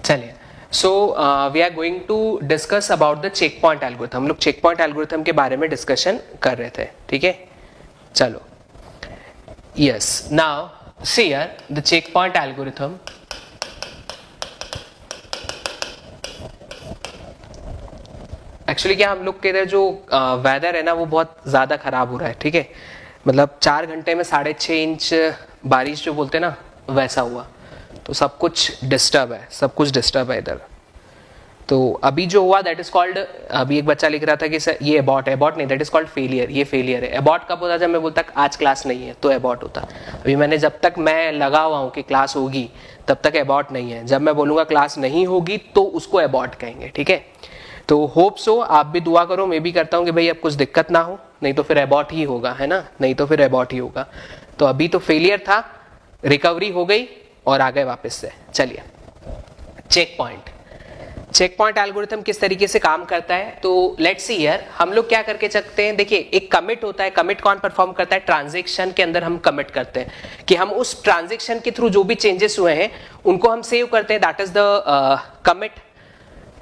चलिए, so we are going to discuss about the check point algorithm. हम लोग check point algorithm के बारे में डिस्कशन कर रहे थे, ठीक है। चलो, yes, now see here the check point algorithm actually क्या हम लोग के इधर जो वेदर है ना वो बहुत ज़्यादा ख़राब हो रहा है, ठीक है। मतलब 4 घंटे में 6.5 इंच बारिश जो बोलते हैं ना वैसा हुआ, तो सब कुछ डिस्टर्ब है, सब कुछ डिस्टर्ब है इधर। तो अभी जो हुआ दैट इज कॉल्ड, अभी एक बच्चा लिख रहा था कि सर ये अबॉट नहीं, दैट इज कॉल्ड फेलियर। ये फेलियर है। अबॉट कब होता, जब मैं बोलता आज क्लास नहीं है तो अबॉट होता। अभी मैंने जब तक मैं लगा हुआ हूँ कि क्लास होगी तब तक अबॉट नहीं है। जब मैं बोलूँगा क्लास नहीं होगी तो उसको अबॉट कहेंगे, ठीक है। तो होप सो आप भी दुआ करो, मैं भी करता हूँ कि भाई अब कुछ दिक्कत ना हो, नहीं तो फिर अबॉट ही होगा, है ना, नहीं तो फिर अबॉट ही होगा। तो अभी तो फेलियर था, रिकवरी हो गई और आ गए वापस से। चलिए, चेक पॉइंट एल्गोरिथम किस तरीके से काम करता है, तो लेट्स सी हियर हम लोग क्या करके चलते हैं। देखिए, एक कमिट होता है। कमिट कौन परफॉर्म करता है? ट्रांजैक्शन के अंदर हम कमिट करते हैं कि हम उस ट्रांजैक्शन के थ्रू जो भी चेंजेस हुए हैं उनको हम सेव करते हैं, that is the commit.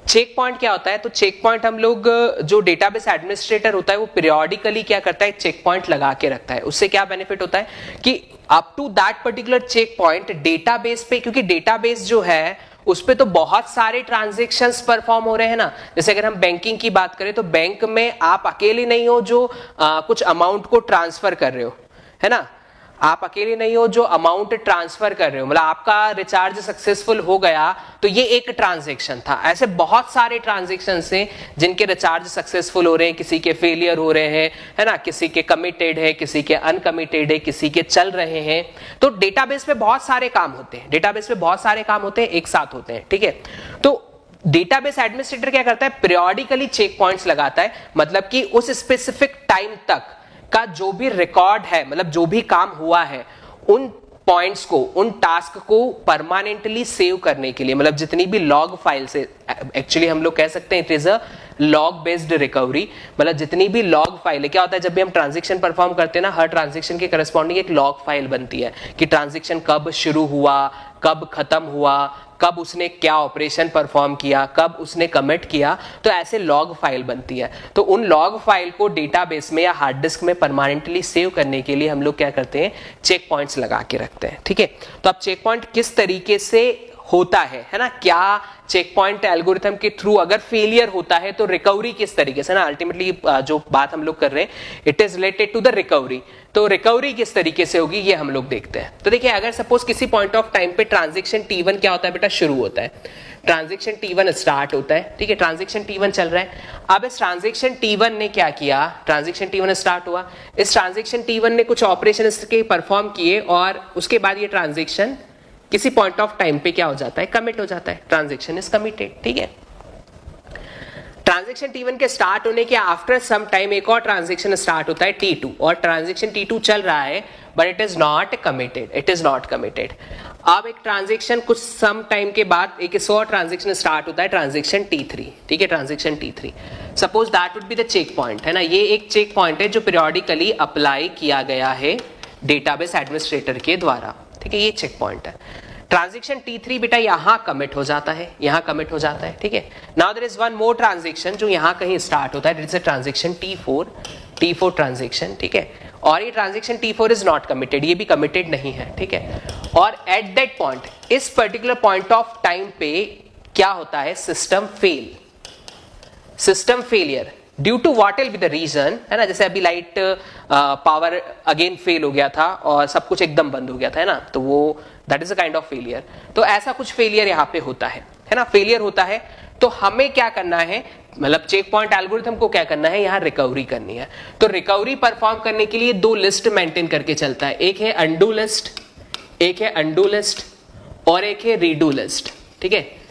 Check point क्या होता है? तो चेक पॉइंट हम लोग, जो डेटाबेस एडमिनिस्ट्रेटर होता है वो पीरियोडिकली क्या करता है, चेक पॉइंट लगा के रखता है। उससे क्या बेनिफिट होता है कि up to that particular check point database पे, क्योंकि डेटाबेस जो है उस पे तो बहुत सारे ट्रांजैक्शंस परफॉर्म हो रहे हैं ना। जैसे अगर हम बैंकिंग की बात करें तो बैंक में आप अकेले नहीं हो जो कुछ अमाउंट को ट्रांसफर कर रहे हो, है ना। आप अकेले नहीं हो जो अमाउंट ट्रांसफर कर रहे हो, मतलब आपका रिचार्ज सक्सेसफुल हो गया तो ये एक ट्रांजैक्शन था। ऐसे बहुत सारे ट्रांजैक्शन हैं जिनके रिचार्ज सक्सेसफुल हो रहे हैं, किसी के फेलियर हो रहे हैं, है ना, किसी के कमिटेड है, किसी के अनकमिटेड है, किसी के चल रहे हैं। तो डेटाबेस पे बहुत सारे काम होते हैं, डेटाबेस पे बहुत सारे काम होते हैं, एक साथ होते हैं, ठीक है। तो डेटाबेस एडमिनिस्ट्रेटर क्या करता है, पीरियोडिकली चेक पॉइंट्स लगाता है, मतलब कि उस स्पेसिफिक टाइम तक का जो भी रिकॉर्ड है, मतलब जो भी काम हुआ है, उन पॉइंट्स को, उन टास्क को परमानेंटली सेव करने के लिए, मतलब जितनी भी लॉग फाइल से, एक्चुअली हम लोग कह सकते हैं it is a log based recovery. मतलब जितनी भी लॉग फाइल है, क्या होता है जब भी हम ट्रांजैक्शन परफॉर्म करते हैं ना, हर ट्रांजैक्शन के करस्पॉन्डिंग एक लॉग फाइल बनती है कि ट्रांजैक्शन कब शुरू हुआ, कब खत्म हुआ, कब उसने क्या ऑपरेशन परफॉर्म किया, कब उसने कमिट किया। तो ऐसे लॉग फाइल बनती है। तो उन लॉग फाइल को डेटाबेस में या हार्ड डिस्क में परमानेंटली सेव करने के लिए हम लोग क्या करते हैं, चेक पॉइंट्स लगा के रखते हैं, ठीक है। तो अब चेक पॉइंट किस तरीके से होता है ना, क्या चेक पॉइंट एल्गोरिथम के थ्रू अगर फेलियर होता है तो रिकवरी किस तरीके से ना, अल्टीमेटली जो बात हम लोग कर रहे हैं it is related to the recovery. तो रिकवरी किस तरीके से होगी ये हम लोग देखते हैं। तो देखिए, अगर सपोज किसी पॉइंट ऑफ टाइम पे ट्रांजैक्शन T1 क्या होता है बेटा, शुरू होता है। ट्रांजैक्शन T1 स्टार्ट होता है, ठीक है, ट्रांजैक्शन T1 चल रहा है। अब इस ट्रांजैक्शन T1 ने क्या किया, ट्रांजैक्शन T1 स्टार्ट हुआ, इस ट्रांजैक्शन T1 ने कुछ ऑपरेशन इसके परफॉर्म किए और उसके बाद ये ट्रांजैक्शन किसी पॉइंट ऑफ टाइम पे क्या हो जाता है, कमिट हो जाता है, ट्रांजैक्शन इज कमिटेड, ठीक है। ट्रांजैक्शन T1 के स्टार्ट होने के आफ्टर सम टाइम एक और ट्रांजैक्शन स्टार्ट होता है T2, और ट्रांजैक्शन T2 चल रहा है but it is not committed, it is not committed. अब एक ट्रांजैक्शन कुछ सम टाइम के बाद एक और ट्रांजैक्शन स्टार्ट होता है, ट्रांजैक्शन T3, ठीक है, transaction T3। Suppose that would be the check point, है ना। ये एक चेक पॉइंट है जो पीरियोडिकली अप्लाई किया गया है डेटाबेस एडमिनिस्ट्रेटर के द्वारा, ठीक है, ये चेक पॉइंट है। ट्रांजैक्शन T3 बेटा यहां कमिट हो जाता है, यहां कमिट हो जाता है, ठीक है। Now there is one more transaction जो यहां कहीं स्टार्ट होता है, it is a transaction T4 transaction, ठीक है। और ये transaction T4 is not committed, ये भी कमिटेड नहीं है, ठीक है। और एट दैट पॉइंट, इस पर्टिकुलर पॉइंट ऑफ टाइम पे क्या होता है, system failure due to what will be the reason, है ना। जैसे अभी लाइट पावर अगेन फेल हो गया था और सब कुछ एकदम बंद हो गया था, है ना, तो वो that is a kind of failure. तो ऐसा कुछ फेलियर यहाँ पे होता है ना, फेलियर होता है। तो हमें क्या करना है, मतलब चेक पॉइंट एल्गोरिथम को क्या करना है, यहाँ रिकवरी करनी है। तो रिकवरी परफॉर्म करने के लिए 2 लिस्ट मेंटेन करके चलता है, एक है अनडू लिस्ट और एक है रीडू लिस्ट, ठीक है।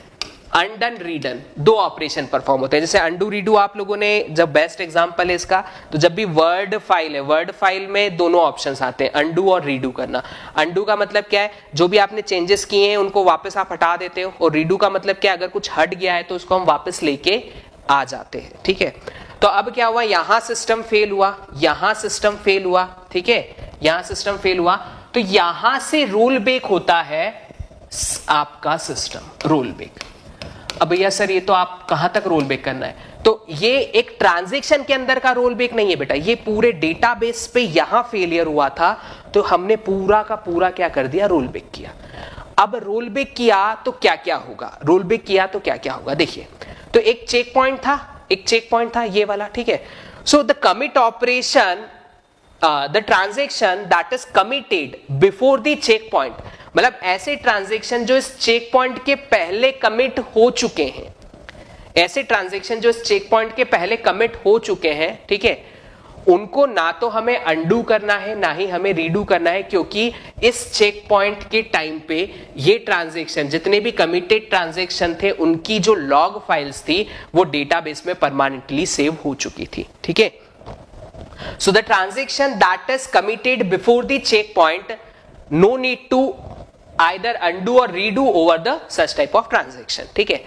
अनडन रीडन 2 ऑपरेशन परफॉर्म होते हैं। जैसे अनडू रीडू आप लोगों ने, जब बेस्ट एग्जांपल है इसका, तो जब भी वर्ड फाइल है, वर्ड फाइल में दोनों ऑप्शंस आते हैं, अनडू और रीडू करना। अनडू का मतलब क्या है, जो भी आपने चेंजेस किए हैं उनको वापस आप हटा देते हो, और रीडू का मतलब क्या है, अगर कुछ हट गया है तो उसको हम वापस लेके आ जाते हैं, ठीक है। तो अब क्या हुआ, यहां सिस्टम फेल हुआ, यहां सिस्टम फेल हुआ, ठीक है, यहां सिस्टम फेल हुआ, तो यहां से रोल बैक होता है आपका सिस्टम, रोल बैक, अब भैया सर ये तो आप कहां तक रोल बैक करना है, तो ये एक ट्रांजैक्शन के अंदर का रोल बैक नहीं है बेटा, ये पूरे डेटाबेस पे यहां फेलियर हुआ था तो हमने पूरा का पूरा क्या कर दिया, रोल बैक किया। अब रोल बैक किया तो क्या क्या होगा, रोल बैक किया तो क्या क्या होगा, देखिए तो एक चेक पॉइंट था ये वाला, ठीक है। So the commit operation, the transaction that is committed before the check point, मतलब ऐसे ट्रांजैक्शन जो इस चेक पॉइंट के पहले कमिट हो चुके हैं, ऐसे ट्रांजैक्शन जो इस चेक पॉइंट के पहले कमिट हो चुके हैं, ठीक है, उनको ना तो हमें अंडू करना है ना ही हमें रीडू करना है, क्योंकि इस चेक पॉइंट के टाइम पे ये ट्रांजैक्शन, जितने भी कमिटेड ट्रांजैक्शन थे उनकी जो लॉग फाइल्स थी वो डेटाबेस में परमानेंटली सेव हो चुकी थी, ठीक है। So the transaction that is committed before the check point, no need to either undo और redo over the such type of transaction, ठीक है।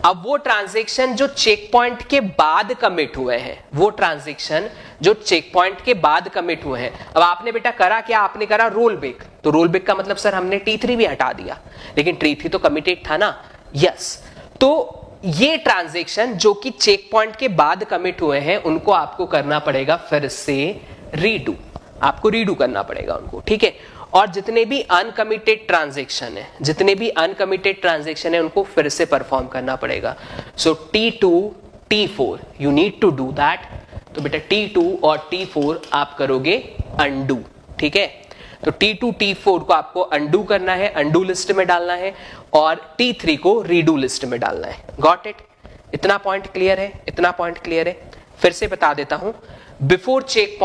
अब वो ट्रांजैक्शन जो चेक पॉइंट के बाद कमिट हुए हैं, वो ट्रांजैक्शन जो चेक पॉइंट के बाद कमिट हुए हैं, अब आपने बेटा करा क्या, आपने करा रोल बैक, तो रोल बैक का मतलब सर हमने T3 भी हटा दिया, लेकिन T3 तो कमिटेड था ना, यस। तो ये ट्रांजैक्शन जो कि चेक पॉइंट के बाद कमिट हुए हैं उनको आपको करना पड़ेगा फिर से रीडू, आपको रीडू करना पड़ेगा उनको, ठीक है। और जितने भी अनकमिटेड ट्रांजैक्शन है उनको फिर से परफॉर्म करना पड़ेगा। So T2 T4 you need to do that, तो बेटा T2 और T4 आप करोगे अंडू, ठीक है। तो T2 T4 को आपको अंडू करना है, अंडू लिस्ट में डालना है, और T3 को रीडू लिस्ट में डालना है। गॉट इट, इतना पॉइंट क्लियर है, फिर से बता देता हूं। बिफोर चेक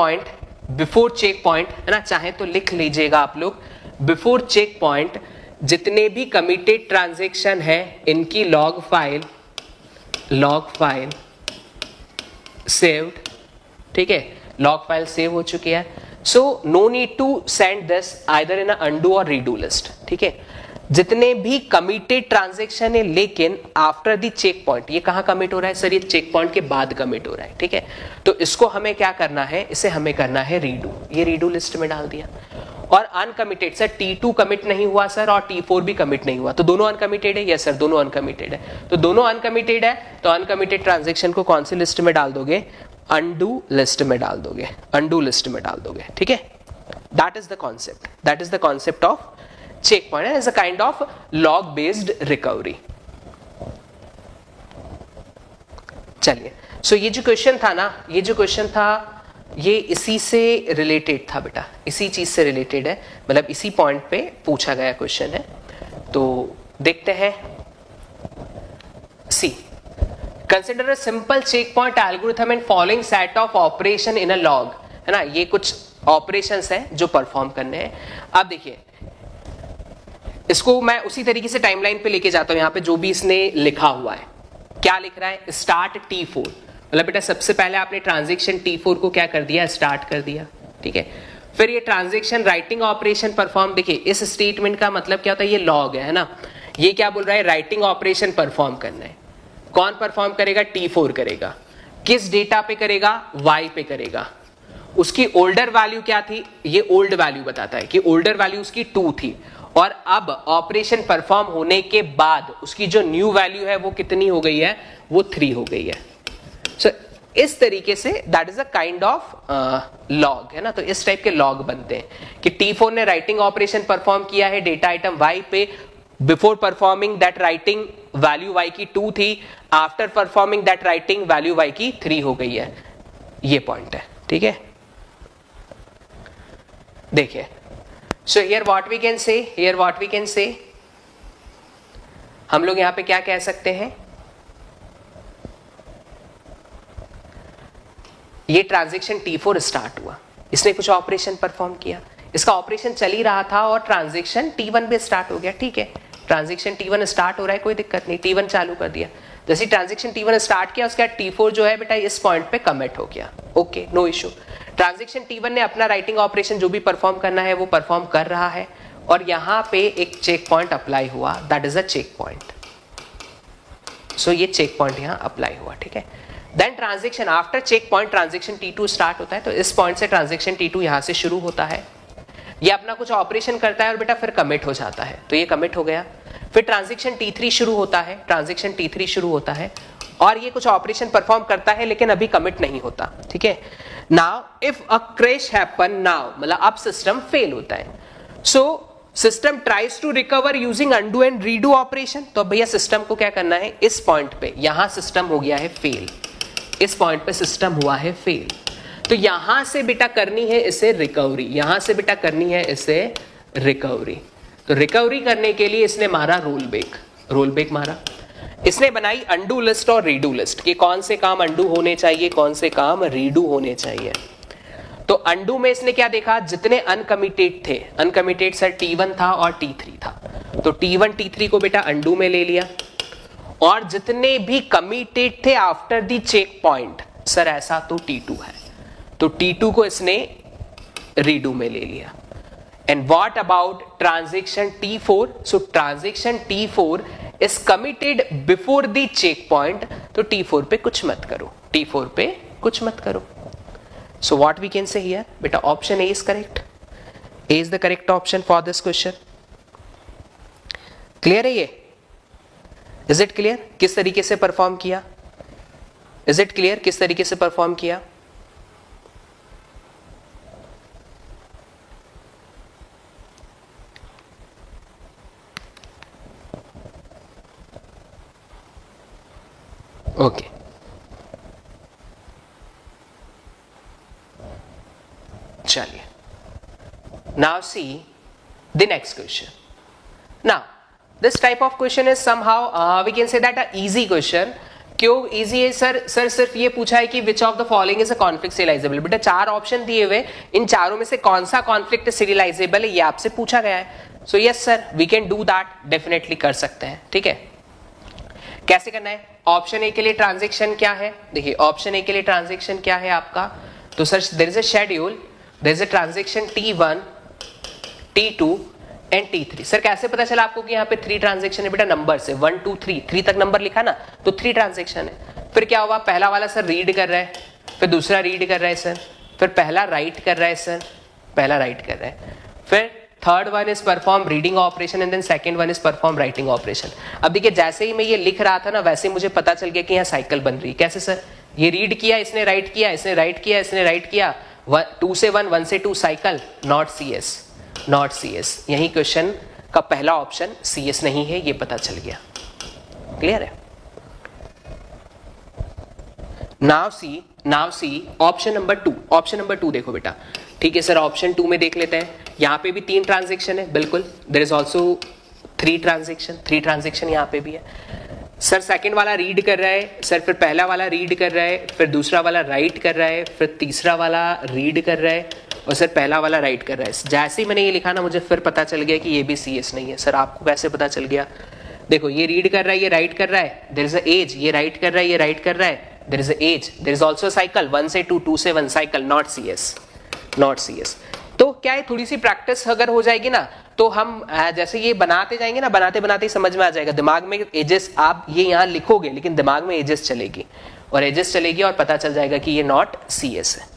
पॉइंट है ना, चाहे तो लिख लीजिएगा आप लोग, बिफोर चेक पॉइंट जितने भी कमिटेड ट्रांजैक्शन है इनकी लॉग फाइल सेव्ड, ठीक है, लॉग फाइल सेव हो चुकी है। So no need to send this either in undo और रीडू लिस्ट, ठीक है। जितने भी कमिटेड ट्रांजैक्शन है लेकिन आफ्टर द चेक पॉइंट, ये कहां कमिट हो रहा है सर, ये चेक पॉइंट के बाद कमिट हो रहा है, ठीक है। तो इसको हमें क्या करना है, इसे हमें करना है रीडू, ये रीडू लिस्ट में डाल दिया। और अनकमिटेड सर T2 कमिट नहीं हुआ सर और T4 भी कमिट नहीं हुआ, तो दोनों अनकमिटेड है, यस सर दोनों अनकमिटेड है, तो दोनों अनकमिटेड है, तो अनकमिटेड ट्रांजैक्शन को कौन सी लिस्ट में डाल दोगे, अंडू लिस्ट में डाल दोगे, ठीक है। That is the concept of check point as a kind of log based recovery. चलिए, सो ये जो क्वेश्चन था ये इसी से रिलेटेड था बेटा, इसी चीज से रिलेटेड है, मतलब इसी पॉइंट पे पूछा गया क्वेश्चन है। तो देखते हैं, see consider a simple check point algorithm and following set of operation in a log, है ना, ये कुछ ऑपरेशंस हैं जो परफॉर्म करने हैं। अब देखिए इसको मैं उसी तरीके से टाइमलाइन पे लेके जाता हूं, यहां पे जो भी इसने लिखा हुआ है, क्या लिख रहा है, स्टार्ट T4, मतलब बेटा सबसे पहले आपने ट्रांजैक्शन T4 को क्या कर दिया, स्टार्ट कर दिया, ठीक है। फिर ये ट्रांजैक्शन राइटिंग ऑपरेशन परफॉर्म, देखिए इस स्टेटमेंट का मतलब क्या होता है, ये लॉग है ना, ये क्या बोल रहा है, राइटिंग ऑपरेशन परफॉर्म करना है। कौन परफॉर्म करेगा, T4 करेगा। किस डेटा पे करेगा, Y पे करेगा। उसकी ओल्डर वैल्यू क्या थी, ये ओल्ड वैल्यू बताता है कि ओल्डर वैल्यू उसकी 2 थी, और अब ऑपरेशन परफॉर्म होने के बाद उसकी जो न्यू वैल्यू है वो कितनी हो गई है, वो 3 हो गई है। सो इस तरीके say that is a kind of log, है ना। तो इस टाइप के लॉग बनते हैं कि T4 ने राइटिंग ऑपरेशन परफॉर्म किया है डेटा आइटम Y पे, before performing that writing value Y की 2 थी, after performing that writing value Y की 3 हो गई है, ये पॉइंट है, ठीक है। देखिए, so here what we can say, हम लोग यहां पे क्या कह सकते हैं, ये ट्रांजैक्शन T4 स्टार्ट हुआ, इसने कुछ ऑपरेशन परफॉर्म किया, इसका ऑपरेशन चल ही रहा था और ट्रांजैक्शन T1 भी स्टार्ट हो गया, ठीक है। ट्रांजैक्शन T1 स्टार्ट हो रहा है, कोई दिक्कत नहीं, T1 चालू कर दिया। जैसे ट्रांजैक्शन T1 स्टार्ट किया उसके बाद T4 जो है बेटा इस पॉइंट पे कमिट हो गया, okay, no issue. Transaction T1 ने अपना राइटिंग ऑपरेशन जो भी परफॉर्म करना है वो परफॉर्म कर रहा है, और यहां पे एक चेक पॉइंट अप्लाई हुआ, that is a check point. So ये चेक पॉइंट यहां अप्लाई हुआ, ठीक है। Then transaction after check point transaction T2 start होता है, तो इस पॉइंट से ट्रांजैक्शन T2 यहां से शुरू होता है, ये अपना कुछ ऑपरेशन करता है और बेटा फिर कमिट हो जाता है, तो ये कमिट हो गया। फिर ट्रांजैक्शन T3 शुरू होता है, ट्रांजैक्शन T3 शुरू होता है और ये कुछ ऑपरेशन परफॉर्म करता है लेकिन अभी कमिट नहीं होता, ठीक है। Now if a crash happen now, मतलब अब सिस्टम फेल होता है, so system tries to recover using undo and redo operation. तो अब भैया सिस्टम को क्या करना है, इस पॉइंट पे, यहां सिस्टम हो गया है फेल, इस पॉइंट पे सिस्टम हुआ है फेल, तो यहां से बेटा करनी है इसे रिकवरी, यहां से बेटा करनी है इसे रिकवरी। तो रिकवरी करने के लिए इसने मारा रोल बैक मारा, इसने बनाई अंडू लिस्ट और रीडू लिस्ट कि कौन से काम अंडू होने चाहिए, कौन से काम रीडू होने चाहिए। तो अंडू में इसने क्या देखा, जितने अनकमिटेड थे, अनकमिटेड सर T1 था और T3 था, तो T1 T3 को बेटा अंडू में ले लिया, और जितने भी कमिटेड थे after the check point, sir ऐसा तो T2 है, तो T2 को इसने रीडू में ले लिया। And what about transaction T4, so transaction T4 is committed before the check point, तो T4 पे कुछ मत करो, T4 पे कुछ मत करो। So what we can say here, beta option A is correct. A is the correct option for this question. Clear है ये? Is it clear? किस तरीके से परफॉर्म किया? Is it clear? किस तरीके से परफॉर्म किया? Okay. चलिए, now see the next question. Now this type of question is somehow we can say that a easy question. क्यों easy है सर? सर सिर्फ ये पूछा है कि which of the following is a conflict serializable. बेटा 4 option दिए हुए, इन चारों में से कौन सा conflict serializable है ये आपसे पूछा गया है। So yes sir, we can do that, definitely कर सकते हैं, ठीक है। कैसे करना है? ऑप्शन ए के लिए ट्रांजेक्शन क्या है, देखिए ऑप्शन ए के लिए ट्रांजेक्शन क्या है आपका, तो sir there is a schedule, there is a transaction T1, T2 and T3। Sir कैसे पता चला आपको कि यहाँ पे 3 ट्रांजेक्शन है? बेटा नंबर से 1 2 3 तक नंबर लिखा ना, तो 3 ट्रांजेक्शन है। फिर क्या हुआ, पहला वाला सर रीड कर रहा है, फिर दूसरा रीड कर रहा है सर, फिर पहला राइट कर रहा है सर, पहला राइट कर रहा है, फिर third one is perform reading operation and then second one is perform writing operation. अब देखिए जैसे ही मैं ये लिख रहा था ना, वैसे मुझे पता चल गया कि यहाँ साइकिल बन रही है। कैसे सर? ये रीड किया, इसने राइट किया, इसने राइट किया, इसने राइट किया, 2 से 1, 1 से 2 cycle, not CS, not CS। यही क्वेश्चन का पहला ऑप्शन CS नहीं है, ये पता चल गया। क्लियर है? Now see option number 2, option number 2 देखो बेटा, ठीक है सर। ऑप्शन 2 में देख लेते हैं, यहाँ पे भी 3 ट्रांजेक्शन है, बिल्कुल देयर इज ऑल्सो 3 ट्रांजेक्शन यहाँ पे भी है। सर सेकंड वाला रीड कर रहा है सर, फिर पहला वाला रीड कर रहा है, फिर दूसरा वाला राइट कर रहा है, फिर तीसरा वाला रीड कर रहा है, और सर पहला वाला राइट कर रहा है। जैसे ही मैंने ये लिखा ना, मुझे फिर पता चल गया कि ये भी CS नहीं है। सर आपको कैसे पता चल गया? देखो ये रीड कर रहा है, ये राइट कर रहा है, देयर इज अ एज, ये राइट कर रहा है, ये राइट कर रहा है, there is a edge, there is also cycle 1 से 2, 2 से 1 साइकिल, नॉट CS। तो क्या है, थोड़ी सी प्रैक्टिस अगर हो जाएगी ना, तो हम जैसे ये बनाते जाएंगे ना, बनाते बनाते समझ में आ जाएगा, दिमाग में एजेस आप ये यहाँ लिखोगे लेकिन दिमाग में एजेस चलेगी, और एजेस चलेगी और पता चल जाएगा कि ये नॉट CS है।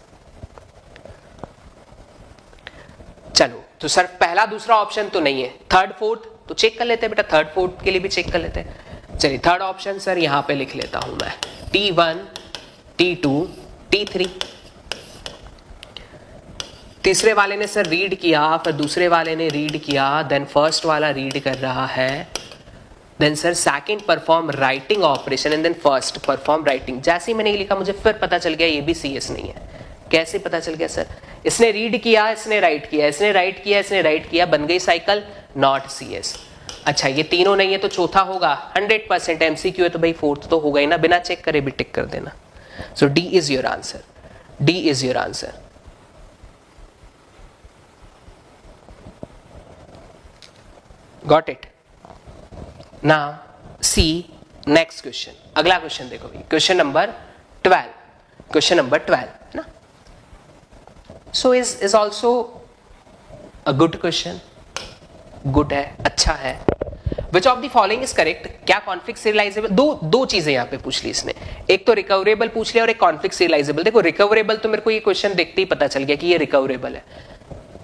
चलो, तो सर पहला दूसरा ऑप्शन तो नहीं है, थर्ड फोर्थ तो चेक कर लेते हैं बेटा, थर्ड फोर्थ के लिए भी चेक कर लेते हैं। चलिए थर्ड ऑप्शन सर यहाँ पे लिख लेता हूं मैं, T1, T2, T3। तीसरे वाले ने सर रीड किया, फिर दूसरे वाले ने रीड किया, देन फर्स्ट वाला रीड कर रहा है, then sir second perform writing operation and then first perform writing. जैसे ही मैंने लिखा मुझे फिर पता चल गया ये भी CS नहीं है। कैसे पता चल गया सर? इसने रीड किया, इसने राइट किया, इसने राइट किया, इसने राइट किया, बन गई साइकिल, नॉट CS। अच्छा ये तीनों नहीं है तो चौथा होगा, 100% MCQ है तो भाई फोर्थ तो होगा ही ना, बिना चेक करे भी टिक कर देना। सो D is your answer, D is your answer. Got it? Now see next question. अगला क्वेश्चन देखो भाई, क्वेश्चन नंबर 12, क्वेश्चन नंबर 12 ना। So is also a good question, good है, अच्छा है। Which of the following is correct? क्या conflict serializable? दो चीजें यहाँ पे पूछ ली इसने, एक तो रिकवरेबल पूछ लिया और एक conflict serializable। देखो रिकवरेबल तो मेरे को ये क्वेश्चन देखते ही पता चल गया कि ये रिकवरेबल है,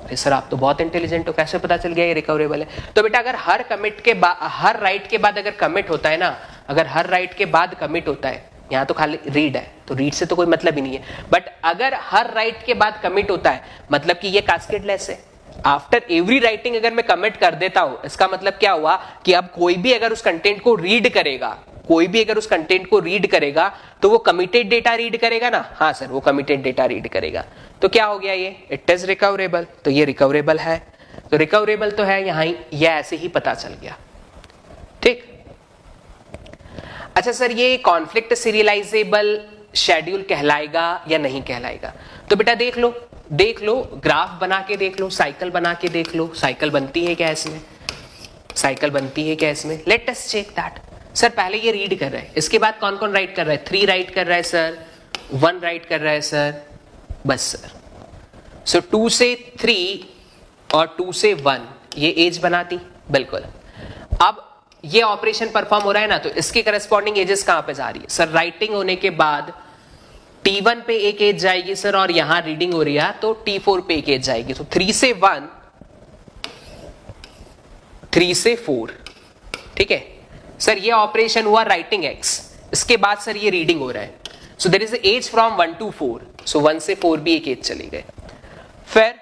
अरे सर आप तो बहुत इंटेलिजेंट हो, कैसे पता चल गया ये रिकवरेबल है? तो बेटा अगर हर कमिट के बाद, हर राइट के बाद अगर कमिट होता है ना, अगर हर राइट के बाद कमिट होता है, यहाँ तो खाली रीड है तो रीड से तो कोई मतलब ही नहीं है, बट अगर हर राइट के बाद कमिट होता है मतलब कि ये कास्केडलेस है। आफ्टर एवरी राइटिंग अगर मैं कमिट कर देता हूं, इसका मतलब क्या हुआ कि अब कोई भी अगर उस कंटेंट को रीड करेगा, कोई भी अगर उस कंटेंट को रीड करेगा तो वो कमिटेड डेटा रीड करेगा ना? हाँ सर, वो कमिटेड डेटा रीड करेगा। तो क्या हो गया ये? It is recoverable. तो ये रिकवरेबल है, तो रिकवरेबल तो है यहां ही, ये ऐसे ही पता चल गया। ठीक। अच्छा सर, ये कॉन्फ्लिक्ट सीरियलाइजेबल शेड्यूल कहलाएगा या नहीं कहलाएगा? तो बेटा देख लो, देख लो, ग्राफ बना के देख लो, साइकिल बना के देख लो, साइकिल बनती है क्या इसमें? साइकिल बनती है क्या इसमें? Let us check that. Sir पहले ये रीड कर रहा है, इसके बाद कौन कौन राइट कर रहा है? 3 राइट कर रहा है सर, 1 राइट कर रहा है सर, बस सर। सो 2 से 3 और 2 से 1 ये एज बनाती, बिल्कुल। अब ये ऑपरेशन परफॉर्म हो रहा है ना, तो इसके करस्पॉन्डिंग एजेस कहां पे जा रही है? सर राइटिंग होने के बाद T1 पे एक एज जाएगी सर, और यहां रीडिंग हो रही है तो T4 पे एक एज जाएगी। तो 3 से 1, 3 से 4, ठीक है सर। ये ऑपरेशन हुआ राइटिंग X, इसके बाद सर ये रीडिंग हो रहा है। So there is edge from 1 to 4, so 1 से 4 भी एक एज चली गए। फिर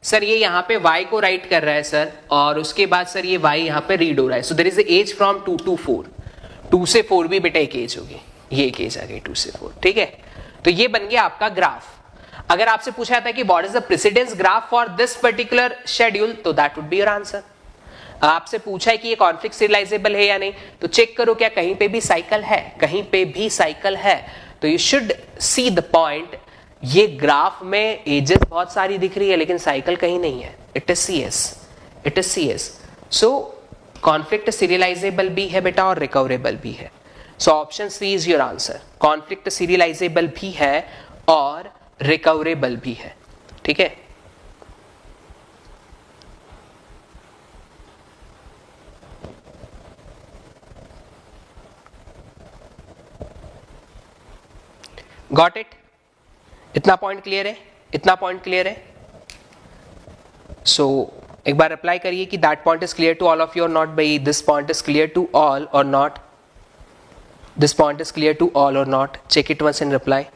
सर ये यहां पे y को राइट कर रहा है सर, और उसके बाद सर ये y यहां पे रीड हो रहा है। So there is edge from 2 to 4, 2 से 4 भी बेटा एक एज होगी, ये एक एज आ गई 2 से 4, ठीक है। तो ये बन गया आपका ग्राफ। अगर आपसे पूछा जाता है कि what is the precedence graph for this particular schedule, तो that would be your answer. आपसे पूछा है कि ये कॉन्फ्लिक्ट सीरियलाइजेबल है या नहीं, तो चेक करो क्या कहीं पे भी साइकिल है, कहीं पे भी साइकिल है। तो you should see the point, ये ग्राफ में एजेस बहुत सारी दिख रही है लेकिन साइकिल कहीं नहीं है। It is CS, it CS so conflict serializable भी है बेटा और रिकवरेबल भी है। So option C is your answer. Conflict serializable भी है और रिकवरेबल भी है, ठीक है। Got it? इतना पॉइंट क्लियर है? इतना पॉइंट क्लियर है? सो एक बार अप्लाई करिए कि that point is clear to all of you और नॉट। भाई this point is clear to all or not? This point is clear to all or not? Check it once and reply.